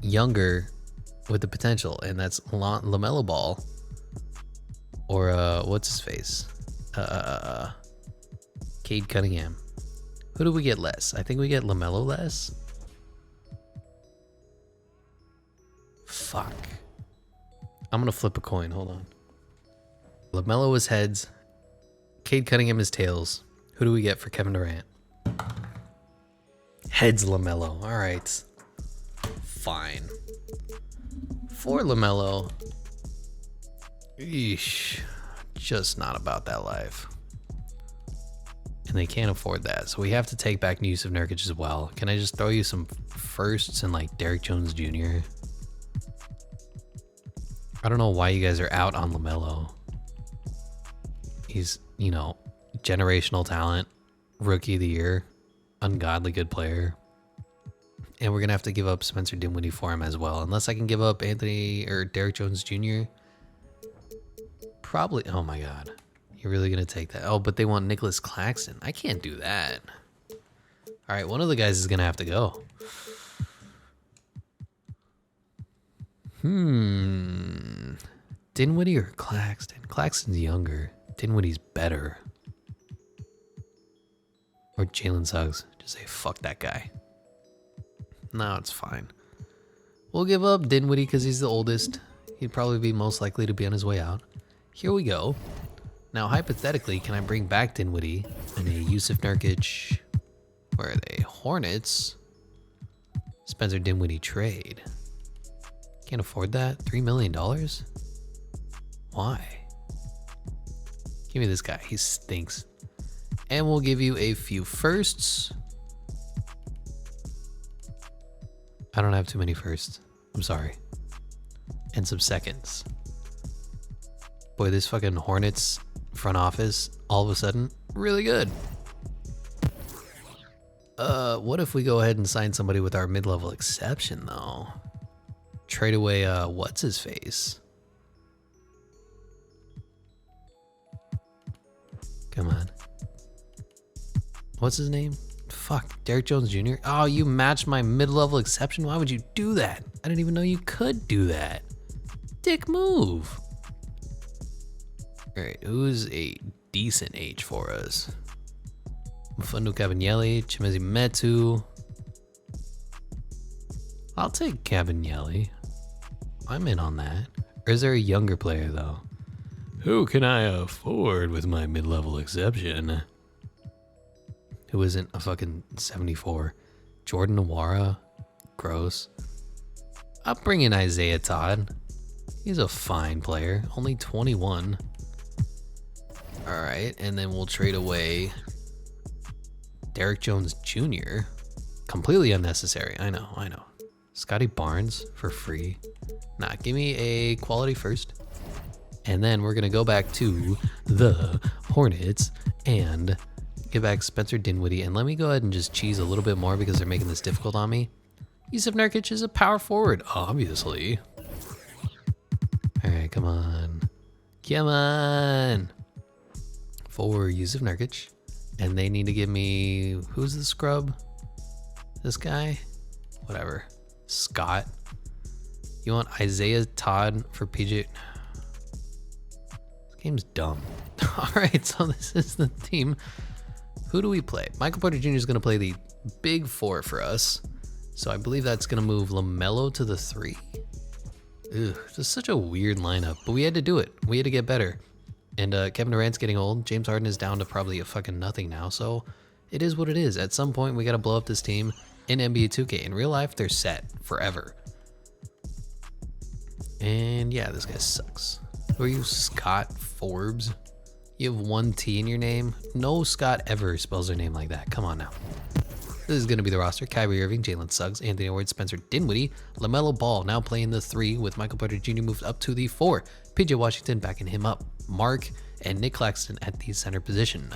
younger with the potential, and that's LaMelo Ball. Or, what's his face? Cade Cunningham. Who do we get less? I think we get LaMelo less. Fuck. I'm going to flip a coin. Hold on. LaMelo is heads. Cade Cunningham is tails. Who do we get for Kevin Durant? Heads LaMelo. All right. Fine. For LaMelo. Eesh. Just not about that life. And they can't afford that. So we have to take back Yusuf Nurkic as well. Can I just throw you some firsts and like Derrick Jones Jr.? I don't know why you guys are out on LaMelo. He's, you know, generational talent, rookie of the year, ungodly good player. And we're going to have to give up Spencer Dinwiddie for him as well. Unless I can give up Anthony or Derrick Jones Jr. Probably. Oh my God. You're really going to take that? Oh, but they want Nicholas Claxton. I can't do that. All right. One of the guys is going to have to go. Dinwiddie or Claxton? Claxton's younger. Dinwiddie's better. Or Jalen Suggs. Just say, fuck that guy. No, it's fine. We'll give up Dinwiddie because he's the oldest. He'd probably be most likely to be on his way out. Here we go. Now, hypothetically, can I bring back Dinwiddie and a Yusuf Nurkic? Where are they? Hornets. Spencer Dinwiddie trade. Can't afford that. $3 million? Why? Give me this guy. He stinks. And we'll give you a few firsts. I don't have too many firsts. I'm sorry. And some seconds. Boy, this fucking Hornets front office, all of a sudden, really good. What if we go ahead and sign somebody with our mid-level exception, though? Trade away, what's his face? Come on. What's his name? Fuck, Derrick Jones Jr. Oh, you matched my mid-level exception? Why would you do that? I didn't even know you could do that. Dick move. All right, who's a decent age for us? Mfiondu Kabengele, Chimezie Metu. I'll take Kabengele. I'm in on that. Or is there a younger player, though? Who can I afford with my mid-level exception? Who isn't a fucking 74? Jordan Nwora? Gross. I'll bring in Isaiah Todd. He's a fine player. Only 21. Alright, and then we'll trade away Derrick Jones Jr. Completely unnecessary. I know. Scotty Barnes for free. Nah, give me a quality first. And then we're going to go back to the Hornets and get back Spencer Dinwiddie. And let me go ahead and just cheese a little bit more because they're making this difficult on me. Yusuf Nurkic is a power forward, obviously. All right, come on. Come on. For Yusuf Nurkic. And they need to give me, who's the scrub? This guy? Whatever. Scott. You want Isaiah Todd for PJ? This game's dumb. All right, so this is the team. Who do we play? Michael Porter Jr. is going to play the big four for us. So I believe that's going to move LaMelo to the 3. Ugh, this is such a weird lineup, but we had to do it. We had to get better. And Kevin Durant's getting old. James Harden is down to probably a fucking nothing now. So it is what it is. At some point, we got to blow up this team in NBA 2K. In real life, they're set forever. And yeah, this guy sucks. Who are you, Scott Forbes? You have one T in your name? No Scott ever spells their name like that. Come on now. This is going to be the roster. Kyrie Irving, Jalen Suggs, Anthony Edwards, Spencer Dinwiddie, LaMelo Ball now playing the 3 with Michael Porter Jr. moved up to the 4. PJ Washington backing him up. Mark and Nick Claxton at the center position.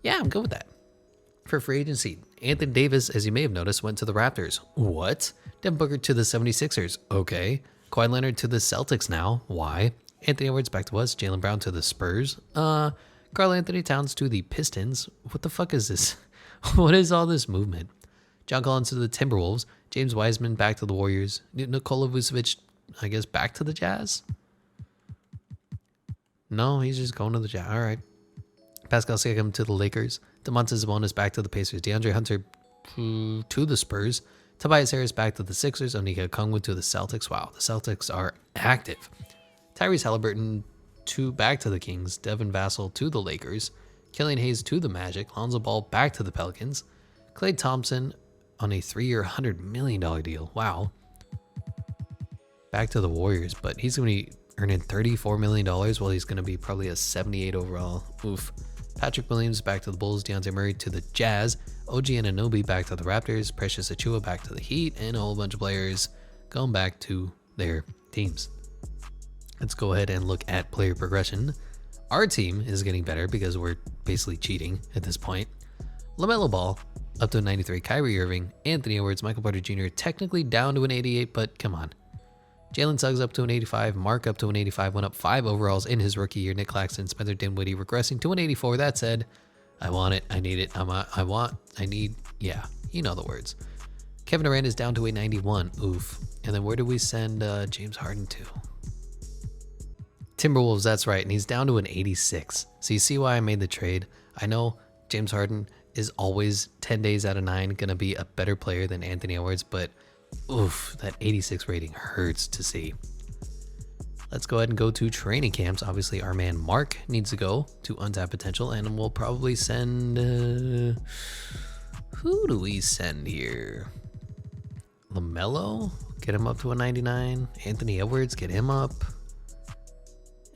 Yeah, I'm good with that. For free agency, Anthony Davis, as you may have noticed, went to the Raptors. What? Devin Booker to the 76ers. Okay. Kawhi Leonard to the Celtics now. Why? Anthony Edwards back to us. Jaylen Brown to the Spurs. Karl Anthony Towns to the Pistons. What the fuck is this? What is all this movement? John Collins to the Timberwolves. James Wiseman back to the Warriors. Nikola Vucevic, I guess, back to the Jazz? No, he's just going to the Jazz. All right. Pascal Siakam to the Lakers. Domantas Sabonis back to the Pacers. DeAndre Hunter to the Spurs. Tobias Harris back to the Sixers. Onyeka Okongwu to the Celtics. Wow, the Celtics are active. Tyrese Halliburton back to the Kings. Devin Vassell to the Lakers. Killian Hayes to the Magic. Lonzo Ball back to the Pelicans. Klay Thompson on a 3-year, $100 million deal. Wow. Back to the Warriors, but he's going to be earning $34 million while he's going to be probably a 78 overall. Oof. Patrick Williams back to the Bulls. Dejounte Murray to the Jazz. OG Anunoby back to the Raptors. Precious Achiuwa back to the Heat. And a whole bunch of players going back to their teams. Let's go ahead and look at player progression. Our team is getting better because we're basically cheating at this point. LaMelo Ball up to a 93. Kyrie Irving, Anthony Edwards, Michael Porter Jr. technically down to an 88, but come on. Jalen Suggs up to an 85. Mark up to an 85. Went up 5 overalls in his rookie year. Nick Claxton, Spencer Dinwiddie regressing to an 84. That said, I want it. I need it. I need. Yeah, you know the words. Kevin Durant is down to a 91. Oof. And then where do we send James Harden to? Timberwolves, that's right. And he's down to an 86. So you see why I made the trade. I know James Harden is always 10 days out of 9 going to be a better player than Anthony Edwards, but oof, that 86 rating hurts to see. Let's go ahead and go to training camps. Obviously, our man Mark needs to go to Untapped Potential, and we'll probably send... who do we send here? LaMelo? Get him up to a 99. Anthony Edwards, get him up.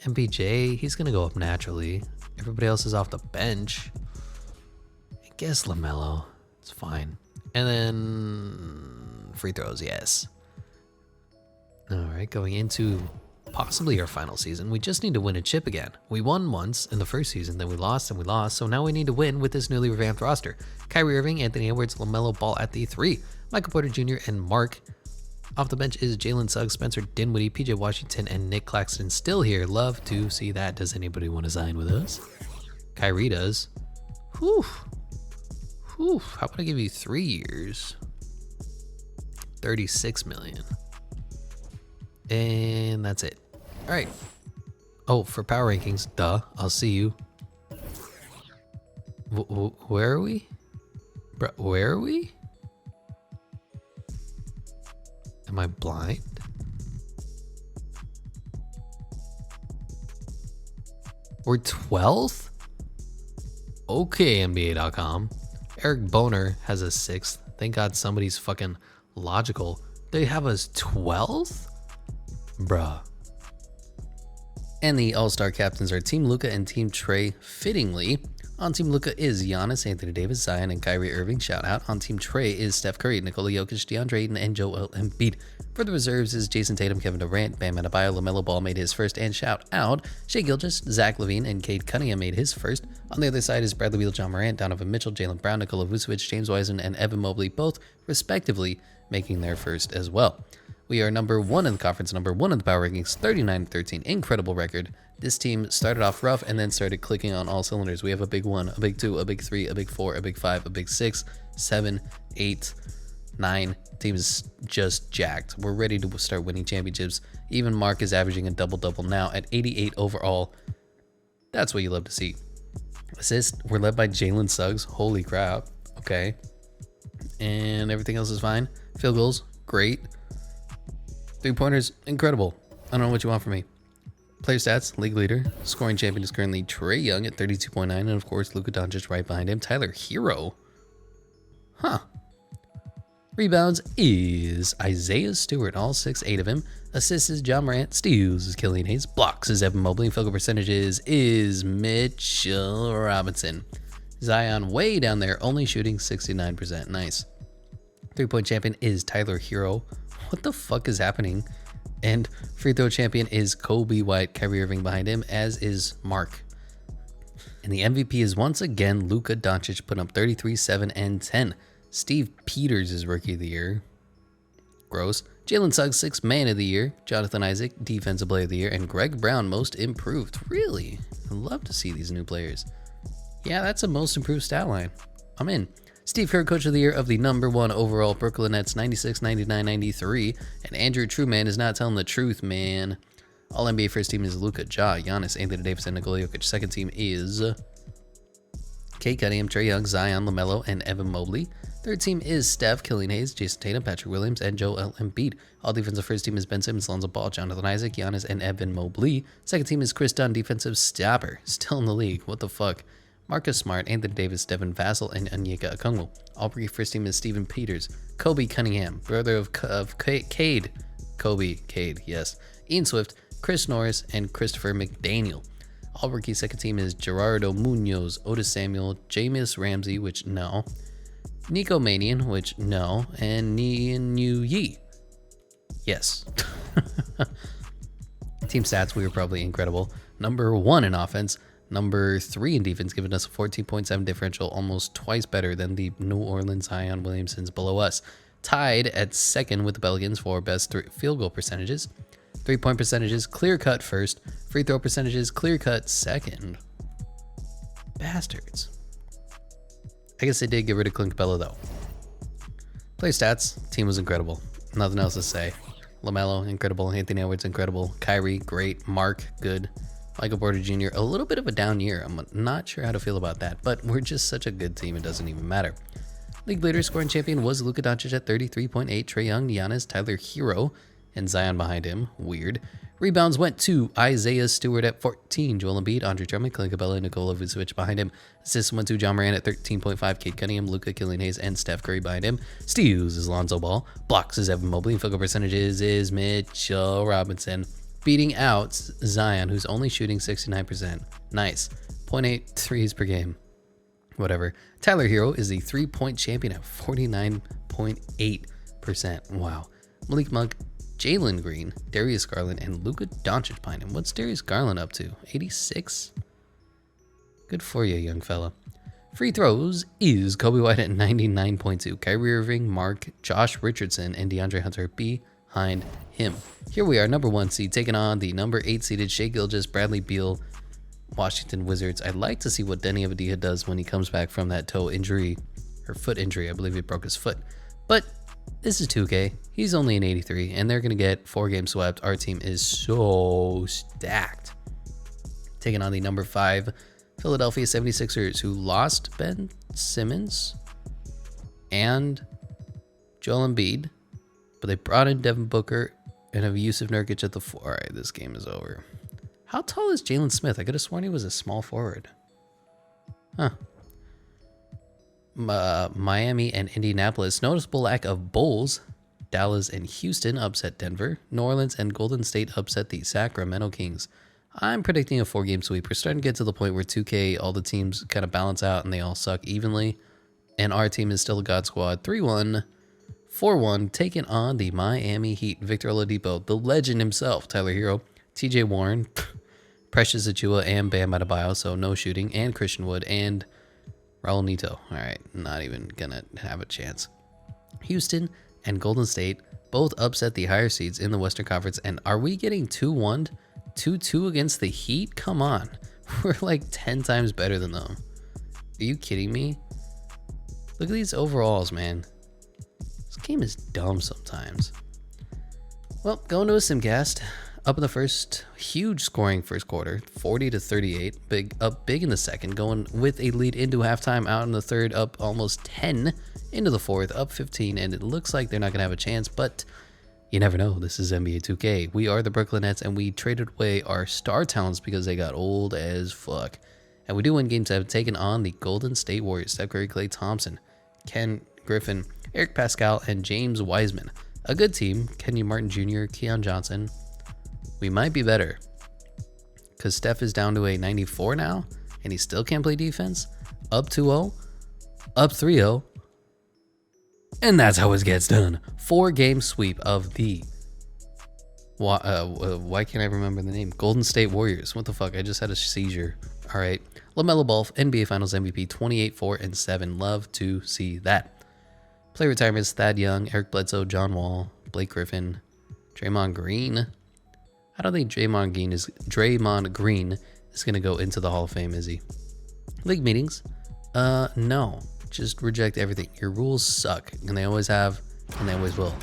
MPJ, he's going to go up naturally. Everybody else is off the bench. I guess LaMelo. It's fine. And then free throws, yes. All right, going into possibly our final season, we just need to win a chip again. We won once in the first season, then we lost and we lost, so now we need to win with this newly revamped roster. Kyrie Irving, Anthony Edwards, LaMelo Ball at the 3. Michael Porter Jr. and Mark. Off the bench is Jalen Suggs, Spencer Dinwiddie, PJ Washington, and Nick Claxton still here. Love to see that. Does anybody want to sign with us? Kyrie does. Whew. Whew. How about I give you 3 years? 36 million. And that's it. All right. Oh, for power rankings, duh. I'll see you. Where are we? Bro, where are we? Am I blind? We're 12th? Okay, NBA.com. Eric Boner has a 6th. Thank God somebody's fucking logical. They have us 12th? Bruh. And the All-Star captains are Team Luka and Team Trey. Fittingly, on Team Luka is Giannis, Anthony Davis, Zion, and Kyrie Irving. Shout out. On Team Trey is Steph Curry, Nikola Jokic, DeAndre Ayton, and Joel Embiid. For the reserves is Jason Tatum, Kevin Durant, Bam Adebayo, LaMelo Ball made his first, and shout out Shai Gilgeous, Zach LaVine, and Cade Cunningham made his first. On the other side is Bradley Beal, John Morant, Donovan Mitchell, Jaylen Brown, Nikola Vucevic, James Wiseman, and Evan Mobley, both respectively making their first as well. We are number 1 in the conference, number 1 in the power rankings, 39-13, incredible record. This team started off rough and then started clicking on all cylinders. We have a big 1, a big 2, a big 3, a big 4, a big 5, a big 6, 7, 8, 9. Team is just jacked. We're ready to start winning championships. Even Mark is averaging a double-double now at 88 overall. That's what you love to see. Assist, we're led by Jalen Suggs. Holy crap. Okay. And everything else is fine. Field goals, great. 3-pointers, incredible. I don't know what you want from me. Player stats, league leader. Scoring champion is currently Trae Young at 32.9, and of course Luka Doncic right behind him. Tyler Hero. Huh. Rebounds is Isaiah Stewart, all 6'8" of him. Assists is John Morant. Steals is Killian Hayes. Blocks is Evan Mobley. Field goal percentages is Mitchell Robinson. Zion way down there, only shooting 69%. Nice. 3-point champion is Tyler Hero. What the fuck is happening? And free throw champion is Kobe White. Kyrie Irving behind him, as is Mark. And the MVP is once again Luka Doncic, putting up 33, 7, and 10. Steve Peters is Rookie of the Year. Gross. Jalen Suggs, 6th Man of the Year. Jonathan Isaac, Defensive Player of the Year. And Greg Brown, Most Improved. Really? I love to see these new players. Yeah, that's a Most Improved stat line. I'm in. Steve Kerr, Coach of the Year of the #1 overall Brooklyn Nets, 96, 99, 93. And Andrew Truman is not telling the truth, man. All NBA first team is Luka, Ja, Giannis, Anthony Davis, and Nikola Jokic. Second team is Kate Cunningham, Trae Young, Zion, LaMelo, and Evan Mobley. Third team is Steph, Killian Hayes, Jason Tatum, Patrick Williams, and Joel Embiid. All defensive first team is Ben Simmons, Lonzo Ball, Jonathan Isaac, Giannis, and Evan Mobley. Second team is Chris Dunn, defensive stopper, still in the league. What the fuck? Marcus Smart, Anthony Davis, Devin Vassell, and Onyeka Okongwu. All rookie first team is Stephen Peters, Kobe Cunningham, brother of Cade, Kobe Cade, yes. Ian Swift, Chris Norris, and Christopher McDaniel. All rookie second team is Gerardo Munoz, Otis Samuel, Jameis Ramsey, which no. Nico Manian, which no. And Nian Yu Yi. Yes. Team stats, we were probably incredible. #1 in offense. #3 in defense, giving us a 14.7 differential, almost twice better than the New Orleans Zion Williamsons below us. Tied at second with the Pelicans for best field goal percentages. 3-point percentages, clear cut first. Free throw percentages, clear cut second. Bastards. I guess they did get rid of Clint Capella though. Play stats, team was incredible. Nothing else to say. LaMelo, incredible. Anthony Edwards, incredible. Kyrie, great. Mark, good. Michael Porter Jr., a little bit of a down year. I'm not sure how to feel about that, but we're just such a good team, it doesn't even matter. League leader scoring champion was Luka Doncic at 33.8, Trae Young, Giannis, Tyler Hero, and Zion behind him. Weird. Rebounds went to Isaiah Stewart at 14, Joel Embiid, Andre Drummond, Clint Capella, and Nikola Vucevic behind him. Assists went to John Morant at 13.5, Kate Cunningham, Luka, Killian Hayes, and Steph Curry behind him. Steals is Lonzo Ball. Blocks is Evan Mobley. Field goal percentages is Mitchell Robinson. Beating out Zion, who's only shooting 69%. Nice. 0.8 threes per game. Whatever. Tyler Hero is the 3-point champion at 49.8%. Wow. Malik Monk, Jalen Green, Darius Garland, and Luka Doncic behind him. What's Darius Garland up to? 86? Good for you, young fella. Free throws is Kobe White at 99.2. Kyrie Irving, Mark, Josh Richardson, and DeAndre Hunter behind him. Here we are, #1 seed, taking on the #8 seeded Shai Gilgeous, Bradley Beal, Washington Wizards. I'd like to see what Denny Avdija does when he comes back from that toe injury, or foot injury. I believe he broke his foot. But this is 2K. He's only an 83, and they're going to get 4 games swept. Our team is so stacked. Taking on the #5 Philadelphia 76ers, who lost Ben Simmons and Joel Embiid, but they brought in Devin Booker and have Yusuf Nurkic at the 4. All right, this game is over. How tall is Jalen Smith? I could have sworn he was a small forward. Huh. Miami and Indianapolis. Noticeable lack of bowls. Dallas and Houston upset Denver. New Orleans and Golden State upset the Sacramento Kings. I'm predicting a 4-game sweep. We're starting to get to the point where 2K, all the teams kind of balance out and they all suck evenly. And our team is still a God Squad. 3-1. 4-1, taking on the Miami Heat. Victor Oladipo, the legend himself, Tyler Hero, TJ Warren, Precious Achiuwa, and Bam Adebayo, so no shooting, and Christian Wood, and Raul Neto. All right, not even going to have a chance. Houston and Golden State both upset the higher seeds in the Western Conference, and are we getting 2-1, 2-2 against the Heat? Come on. We're like 10 times better than them. Are you kidding me? Look at these overalls, man. This game is dumb sometimes. Well, going to a simcast. Up in the first, huge scoring first quarter, 40-38. Up big in the second, going with a lead into halftime. Out in the third, up almost 10 into the fourth, up 15, and it looks like they're not going to have a chance. But You never know. This is NBA 2K. We are the Brooklyn Nets, and we traded away our star talents because they got old as fuck. And we do win game 7, taking on the Golden State Warriors. Steph Curry, Klay Thompson, Ken Griffin, Eric Pascal, and James Wiseman. A good team. Kenyon Martin Jr., Keon Johnson. We might be better because Steph is down to a 94 now, and he still can't play defense. Up 2-0, up 3-0, and that's how it gets done. 4-game sweep of the why can't I remember the name? Golden State Warriors. What the fuck? I just had a seizure. All right. LaMelo Ball, NBA Finals MVP, 28, 4, and 7. Love to see that. Play retirements: Thad Young, Eric Bledsoe, John Wall, Blake Griffin, Draymond Green. I don't think Draymond Green is going to go into the Hall of Fame, is he? League meetings? No. Just reject everything. Your rules suck, and they always have, and they always will.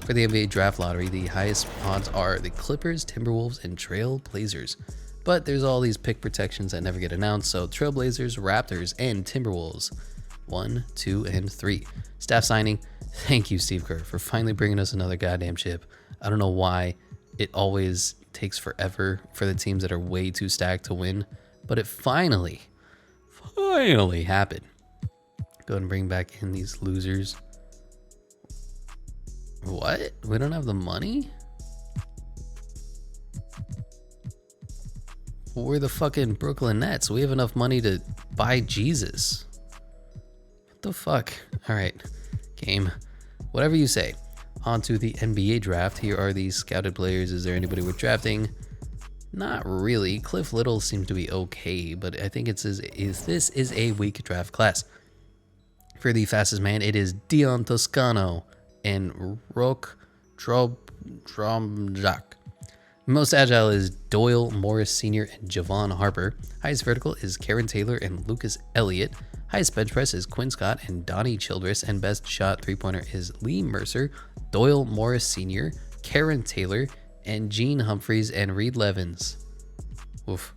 For the NBA Draft Lottery, the highest odds are the Clippers, Timberwolves, and Trail Blazers. But there's all these pick protections that never get announced, so Trail Blazers, Raptors, and Timberwolves. 1, 2, and 3. Staff signing. Thank you, Steve Kerr, for finally bringing us another goddamn chip. I don't know why it always takes forever for the teams that are way too stacked to win, but it finally happened. Go ahead and bring back in these losers. What? We don't have the money? We're the fucking Brooklyn Nets. We have enough money to buy Jesus. What the fuck? All right, game. Whatever you say. On to the NBA draft. Here are the scouted players. Is there anybody worth drafting? Not really. Cliff Little seems to be okay, but I think this is a weak draft class. For the fastest man, it is Dion Toscano and Roque Tromjak. Most agile is Doyle Morris Sr. and Javon Harper. Highest vertical is Karen Taylor and Lucas Elliott. Highest bench press is Quinn Scott and Donnie Childress. And best shot three-pointer is Lee Mercer, Doyle Morris Sr., Karen Taylor, and Gene Humphreys and Reed Levins. Oof.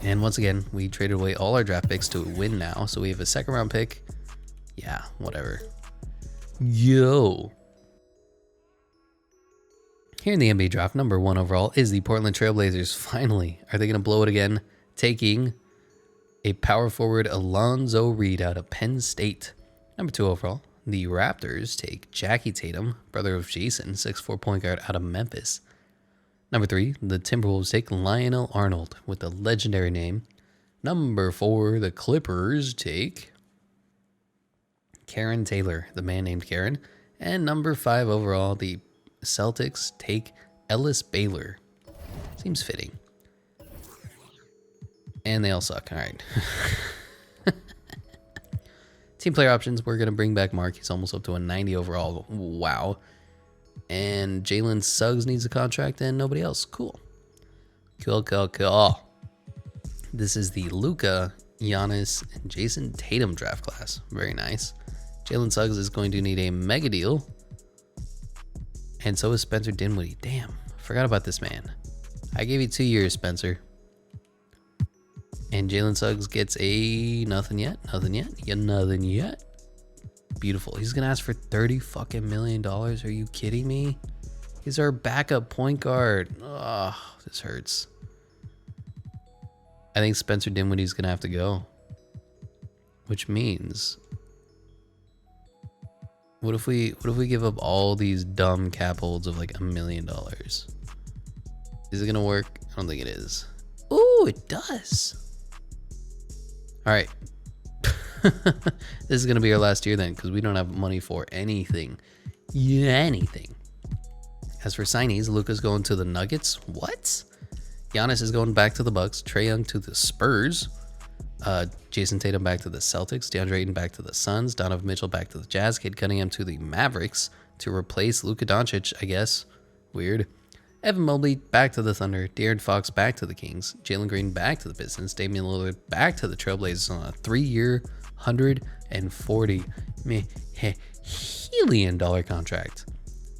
And once again, we traded away all our draft picks to win now. So we have a second round pick. Yeah, whatever. Yo. Here in the NBA draft, number 1 overall is the Portland Trail Blazers. Finally, are they going to blow it again? Taking a power forward, Alonzo Reed, out of Penn State. Number 2 overall, the Raptors take Jackie Tatum, brother of Jason, 6'4" point guard out of Memphis. Number 3, the Timberwolves take Lionel Arnold with the legendary name. Number 4, the Clippers take Karen Taylor, the man named Karen. And number 5 overall, the Celtics take Ellis Baylor. Seems fitting. And they all suck. All right. Team player options, we're going to bring back Mark. He's almost up to a 90 overall. Wow. And Jalen Suggs needs a contract and nobody else. Cool. Cool. This is the Luka, Giannis, and Jason Tatum draft class. Very nice. Jalen Suggs is going to need a mega deal. And so is Spencer Dinwiddie. Damn, forgot about this man. I gave you 2 years, Spencer. And Jalen Suggs gets a nothing yet. Beautiful. He's gonna ask for $30 million. Are you kidding me? He's our backup point guard. Oh, this hurts. I think Spencer Dinwiddie's gonna have to go. Which means, what if we give up all these dumb cap holds of like $1 million? Is it gonna work? I don't think it is. Ooh, it does. All right. This is going to be our last year then, because we don't have money for anything. Anything. As for signees, Luka's going to the Nuggets. What? Giannis is going back to the Bucks. Trae Young to the Spurs. Jason Tatum back to the Celtics. DeAndre Ayton back to the Suns. Donovan Mitchell back to the Jazz. Cade Cunningham to the Mavericks to replace Luka Doncic, I guess. Weird. Evan Mobley back to the Thunder. De'Aaron Fox back to the Kings. Jalen Green back to the Pistons. Damian Lillard back to the Trailblazers on a 3-year, $140 million contract.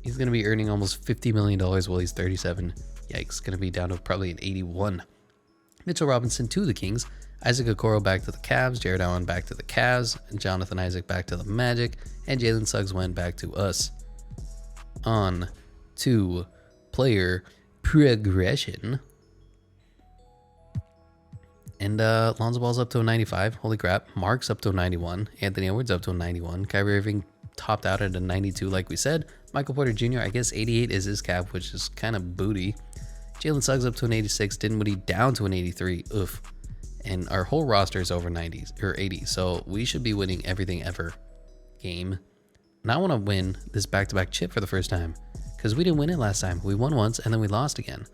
He's going to be earning almost $50 million while he's 37. Yikes, going to be down to probably an 81. Mitchell Robinson to the Kings. Isaac Okoro back to the Cavs. Jared Allen back to the Cavs. Jonathan Isaac back to the Magic. And Jalen Suggs went back to us. on to player progression. And Lonzo Ball's up to a 95. Holy crap. Mark's up to a 91. Anthony Edwards up to a 91. Kyrie Irving topped out at a 92, like we said. Michael Porter Jr., I guess 88 is his cap, which is kind of booty. Jalen Suggs up to an 86. Dinwiddie down to an 83. Oof. And our whole roster is over 90s or 80. So we should be winning everything ever game. And I want to win this back-to-back chip for the first time, because we didn't win it last time. We won once and then we lost again.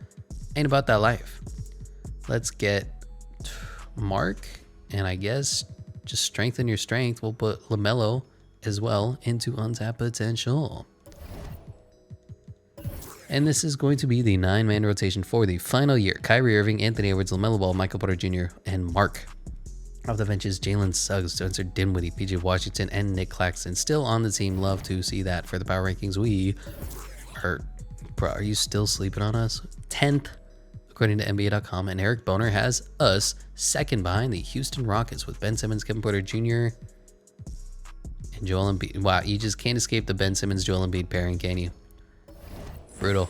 Ain't about that life. Let's get Mark, and I guess just strengthen your strength. We'll put LaMelo as well into untapped potential. And this is going to be the 9-man rotation for the final year. Kyrie Irving, Anthony Edwards, LaMelo Ball, Michael Porter Jr., and Mark. Off the benches, Jalen Suggs, Spencer Dinwiddie, PJ Washington, and Nick Claxton still on the team. Love to see that for the power rankings. We are, bro, are you still sleeping on us? 10th, according to NBA.com, and Eric Boner has us second behind the Houston Rockets with Ben Simmons, Kevin Porter Jr., and Joel Embiid. Wow, you just can't escape the Ben Simmons, Joel Embiid pairing, can you? Brutal.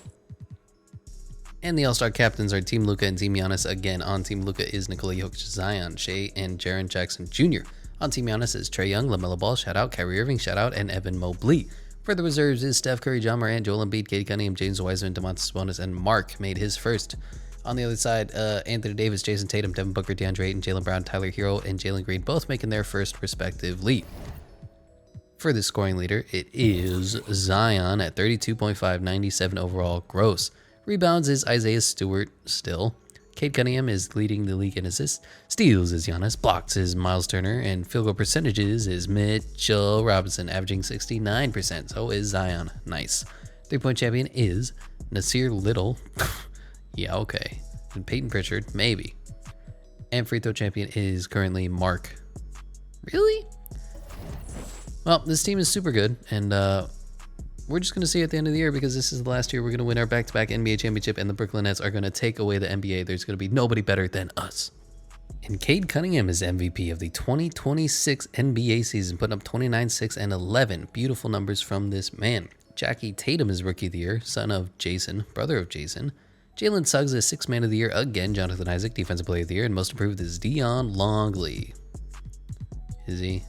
And the All-Star captains are Team Luka and Team Giannis. Again, on Team Luka is Nikola Jokic, Zion, Shea, and Jaren Jackson Jr. On Team Giannis is Trae Young, LaMelo Ball, shout out, Kyrie Irving, shout out, and Evan Mobley. For the reserves is Steph Curry, John Morant, Joel Embiid, Katie Cunningham, James Wiseman, Domantas Sabonis, and Mark made his first. On the other side, Anthony Davis, Jason Tatum, Devin Booker, DeAndre Ayton, Jaylen Brown, Tyler Hero, and Jalen Green both making their first respectively. For the scoring leader, it is Zion at 32.5, 97 overall gross. Rebounds is Isaiah Stewart still. Cade Cunningham is leading the league in assists. Steals is Giannis. Blocks is Miles Turner. And field goal percentages is Mitchell Robinson, averaging 69%. So is Zion. Nice. 3-point champion is Nasir Little. Yeah, okay. And Peyton Pritchard, maybe. And free throw champion is currently Mark. Really? Well, this team is super good, and we're just going to see at the end of the year, because this is the last year we're going to win our back-to-back NBA championship, and the Brooklyn Nets are going to take away the NBA. There's going to be nobody better than us. And Cade Cunningham is MVP of the 2026 NBA season, putting up 29, 6, and 11. Beautiful numbers from this man. Jackie Tatum is Rookie of the Year, son of Jason, brother of Jason. Jalen Suggs is 6th Man of the Year again. Jonathan Isaac, Defensive Player of the Year, and most improved is Dion Longley. Is he?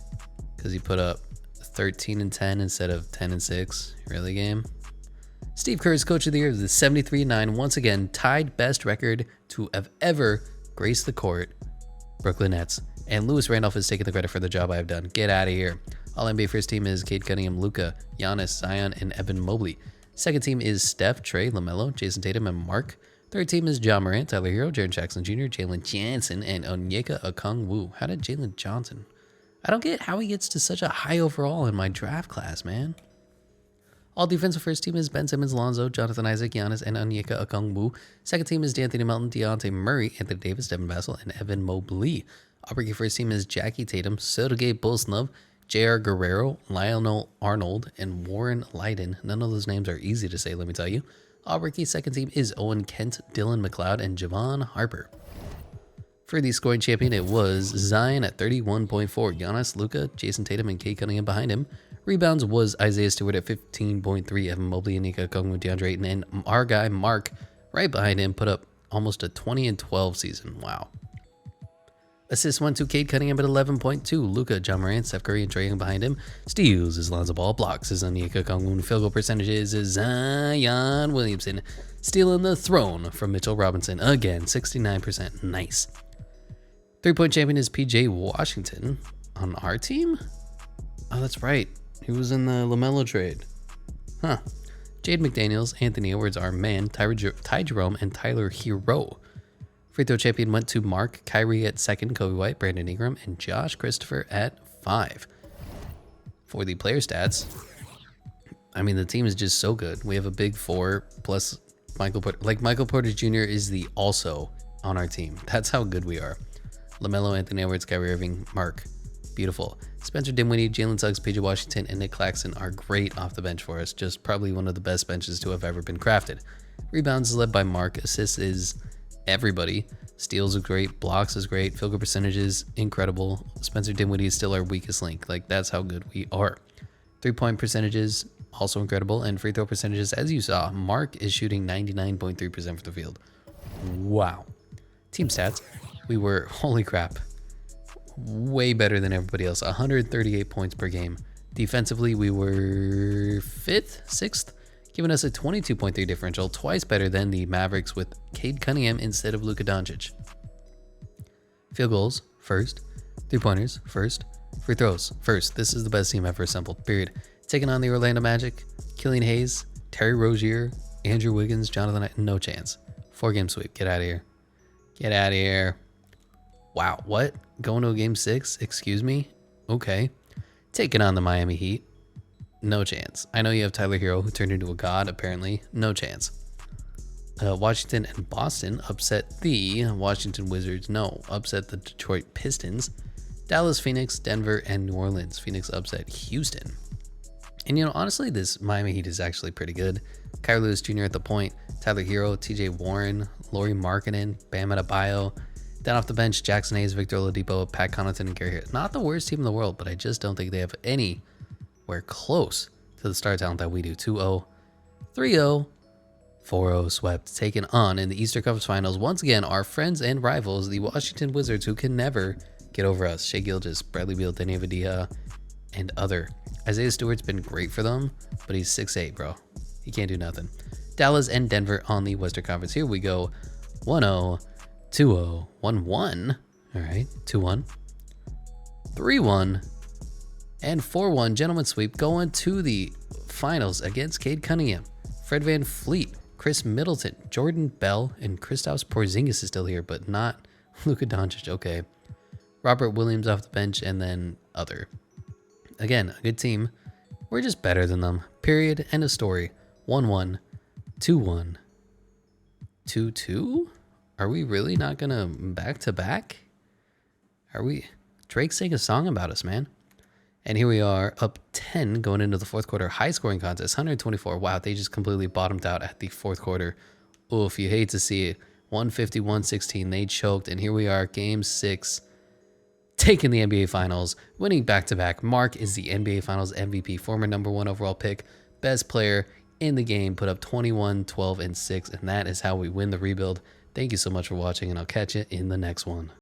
Because he put up 13 and 10 instead of 10 and 6. Really, game? Steve Kerr is Coach of the Year with the 73-9. Once again, tied best record to have ever graced the court. Brooklyn Nets. And Lewis Randolph is taking the credit for the job I've done. Get out of here. All NBA first team is Cade Cunningham, Luka, Giannis, Zion, and Evan Mobley. Second team is Steph, Trae, LaMelo, Jason Tatum, and Mark. Third team is John Morant, Tyler Hero, Jaren Jackson Jr., Jalen Johnson, and Onyeka Okongwu. How did Jalen Johnson? I don't get how he gets to such a high overall in my draft class, man. All defensive first team is Ben Simmons, Lonzo, Jonathan Isaac, Giannis, and Onyeka Okongwu. Second team is D'Anthony Melton, Deontay Murray, Anthony Davis, Devin Vassell, and Evan Mobley. All rookie first team is Jackie Tatum, Sergei Bolsnov, J.R. Guerrero, Lionel Arnold, and Warren Leiden. None of those names are easy to say, let me tell you. All rookie second team is Owen Kent, Dylan McLeod, and Javon Harper. For the scoring champion, it was Zion at 31.4. Giannis, Luka, Jason Tatum, and Cade Cunningham behind him. Rebounds was Isaiah Stewart at 15.3. Evan Mobley, Onyeka Okongwu, DeAndre Ayton, and our guy Mark right behind him put up almost a 20 and 12 season. Wow. Assists went to Cade Cunningham at 11.2. Luka, John Morant, Steph Curry, and Trae Young behind him. Steals is Lonzo Ball. Blocks is Onyeka Okongwu. Field goal percentages is Zion Williamson. Stealing the throne from Mitchell Robinson. Again, 69%. Nice. 3-point champion is PJ Washington on our team? Oh, that's right. He was in the LaMelo trade. Huh. Jade McDaniels, Anthony Edwards, our man, Ty Jerome, and Tyler Hero. Free throw champion went to Mark, Kyrie at 2nd, Kobe White, Brandon Ingram, and Josh Christopher at 5. For the player stats, I mean, the team is just so good. We have a big 4 plus Michael Porter. Like, Michael Porter Jr. is the also on our team. That's how good we are. LaMelo, Anthony Edwards, Kyrie Irving, Mark. Beautiful. Spencer Dinwiddie, Jalen Suggs, PJ Washington, and Nick Claxton are great off the bench for us. Just probably one of the best benches to have ever been crafted. Rebounds is led by Mark. Assists is everybody. Steals is great. Blocks is great. Field goal percentages, incredible. Spencer Dinwiddie is still our weakest link. Like, that's how good we are. 3-point percentages also incredible. And free throw percentages, as you saw, Mark is shooting 99.3% for the field. Wow. Team stats, we were, holy crap, way better than everybody else. 138 points per game. Defensively, we were 5th, 6th, giving us a 22.3 differential, twice better than the Mavericks with Cade Cunningham instead of Luka Doncic. Field goals, first. 3-pointers, first. Free throws, first. This is the best team ever assembled, period. Taking on the Orlando Magic, Killian Hayes, Terry Rozier, Andrew Wiggins, Jonathan Knight, no chance. 4-game sweep, get out of here. Get out of here. Wow, what? Going to a game 6? Excuse me? Okay. Taking on the Miami Heat, no chance. I know you have Tyler Hero, who turned into a god, apparently. No chance. Washington and Boston upset the Washington Wizards. No, upset the Detroit Pistons. Dallas, Phoenix, Denver, and New Orleans. Phoenix upset Houston. And, you know, honestly, this Miami Heat is actually pretty good. Kyrie Lewis Jr. at the point, Tyler Hero, TJ Warren, Lauri Markkanen, Bam Adebayo. Down off the bench, Jackson Hayes, Victor Oladipo, Pat Connaughton, and Gary Harris. Not the worst team in the world, but I just don't think they have anywhere close to the star talent that we do. 2-0, 3-0, 4-0 swept, taken on in the Eastern Conference Finals. Once again, our friends and rivals, the Washington Wizards, who can never get over us. Shai Gilgeous, Bradley Beal, Danny Avdija, and other. Isaiah Stewart's been great for them, but he's 6'8", bro. He can't do nothing. Dallas and Denver on the Western Conference. Here we go. 1-0, 2-0, 1-1. All right, 2-1, 3-1, and 4-1. Gentlemen sweep going to the finals against Cade Cunningham, Fred VanVleet, Chris Middleton, Jordan Bell, and Kristaps Porzingis is still here, but not Luka Doncic. Okay. Robert Williams off the bench, and then other. Again, a good team. We're just better than them. Period. End of story. 1-1, 2-1, 2-2? Are we really not going to back-to-back? Are we? Drake sang a song about us, man. And here we are, up 10 going into the fourth quarter. High-scoring contest, 124. Wow, they just completely bottomed out at the fourth quarter. Oof, you hate to see it. 150-116. They choked, and here we are, Game 6. Taking the NBA Finals, winning back-to-back. Mark is the NBA Finals MVP, former #1 overall pick, best player in the game, put up 21, 12, and 6, and that is how we win the rebuild. Thank you so much for watching, and I'll catch you in the next one.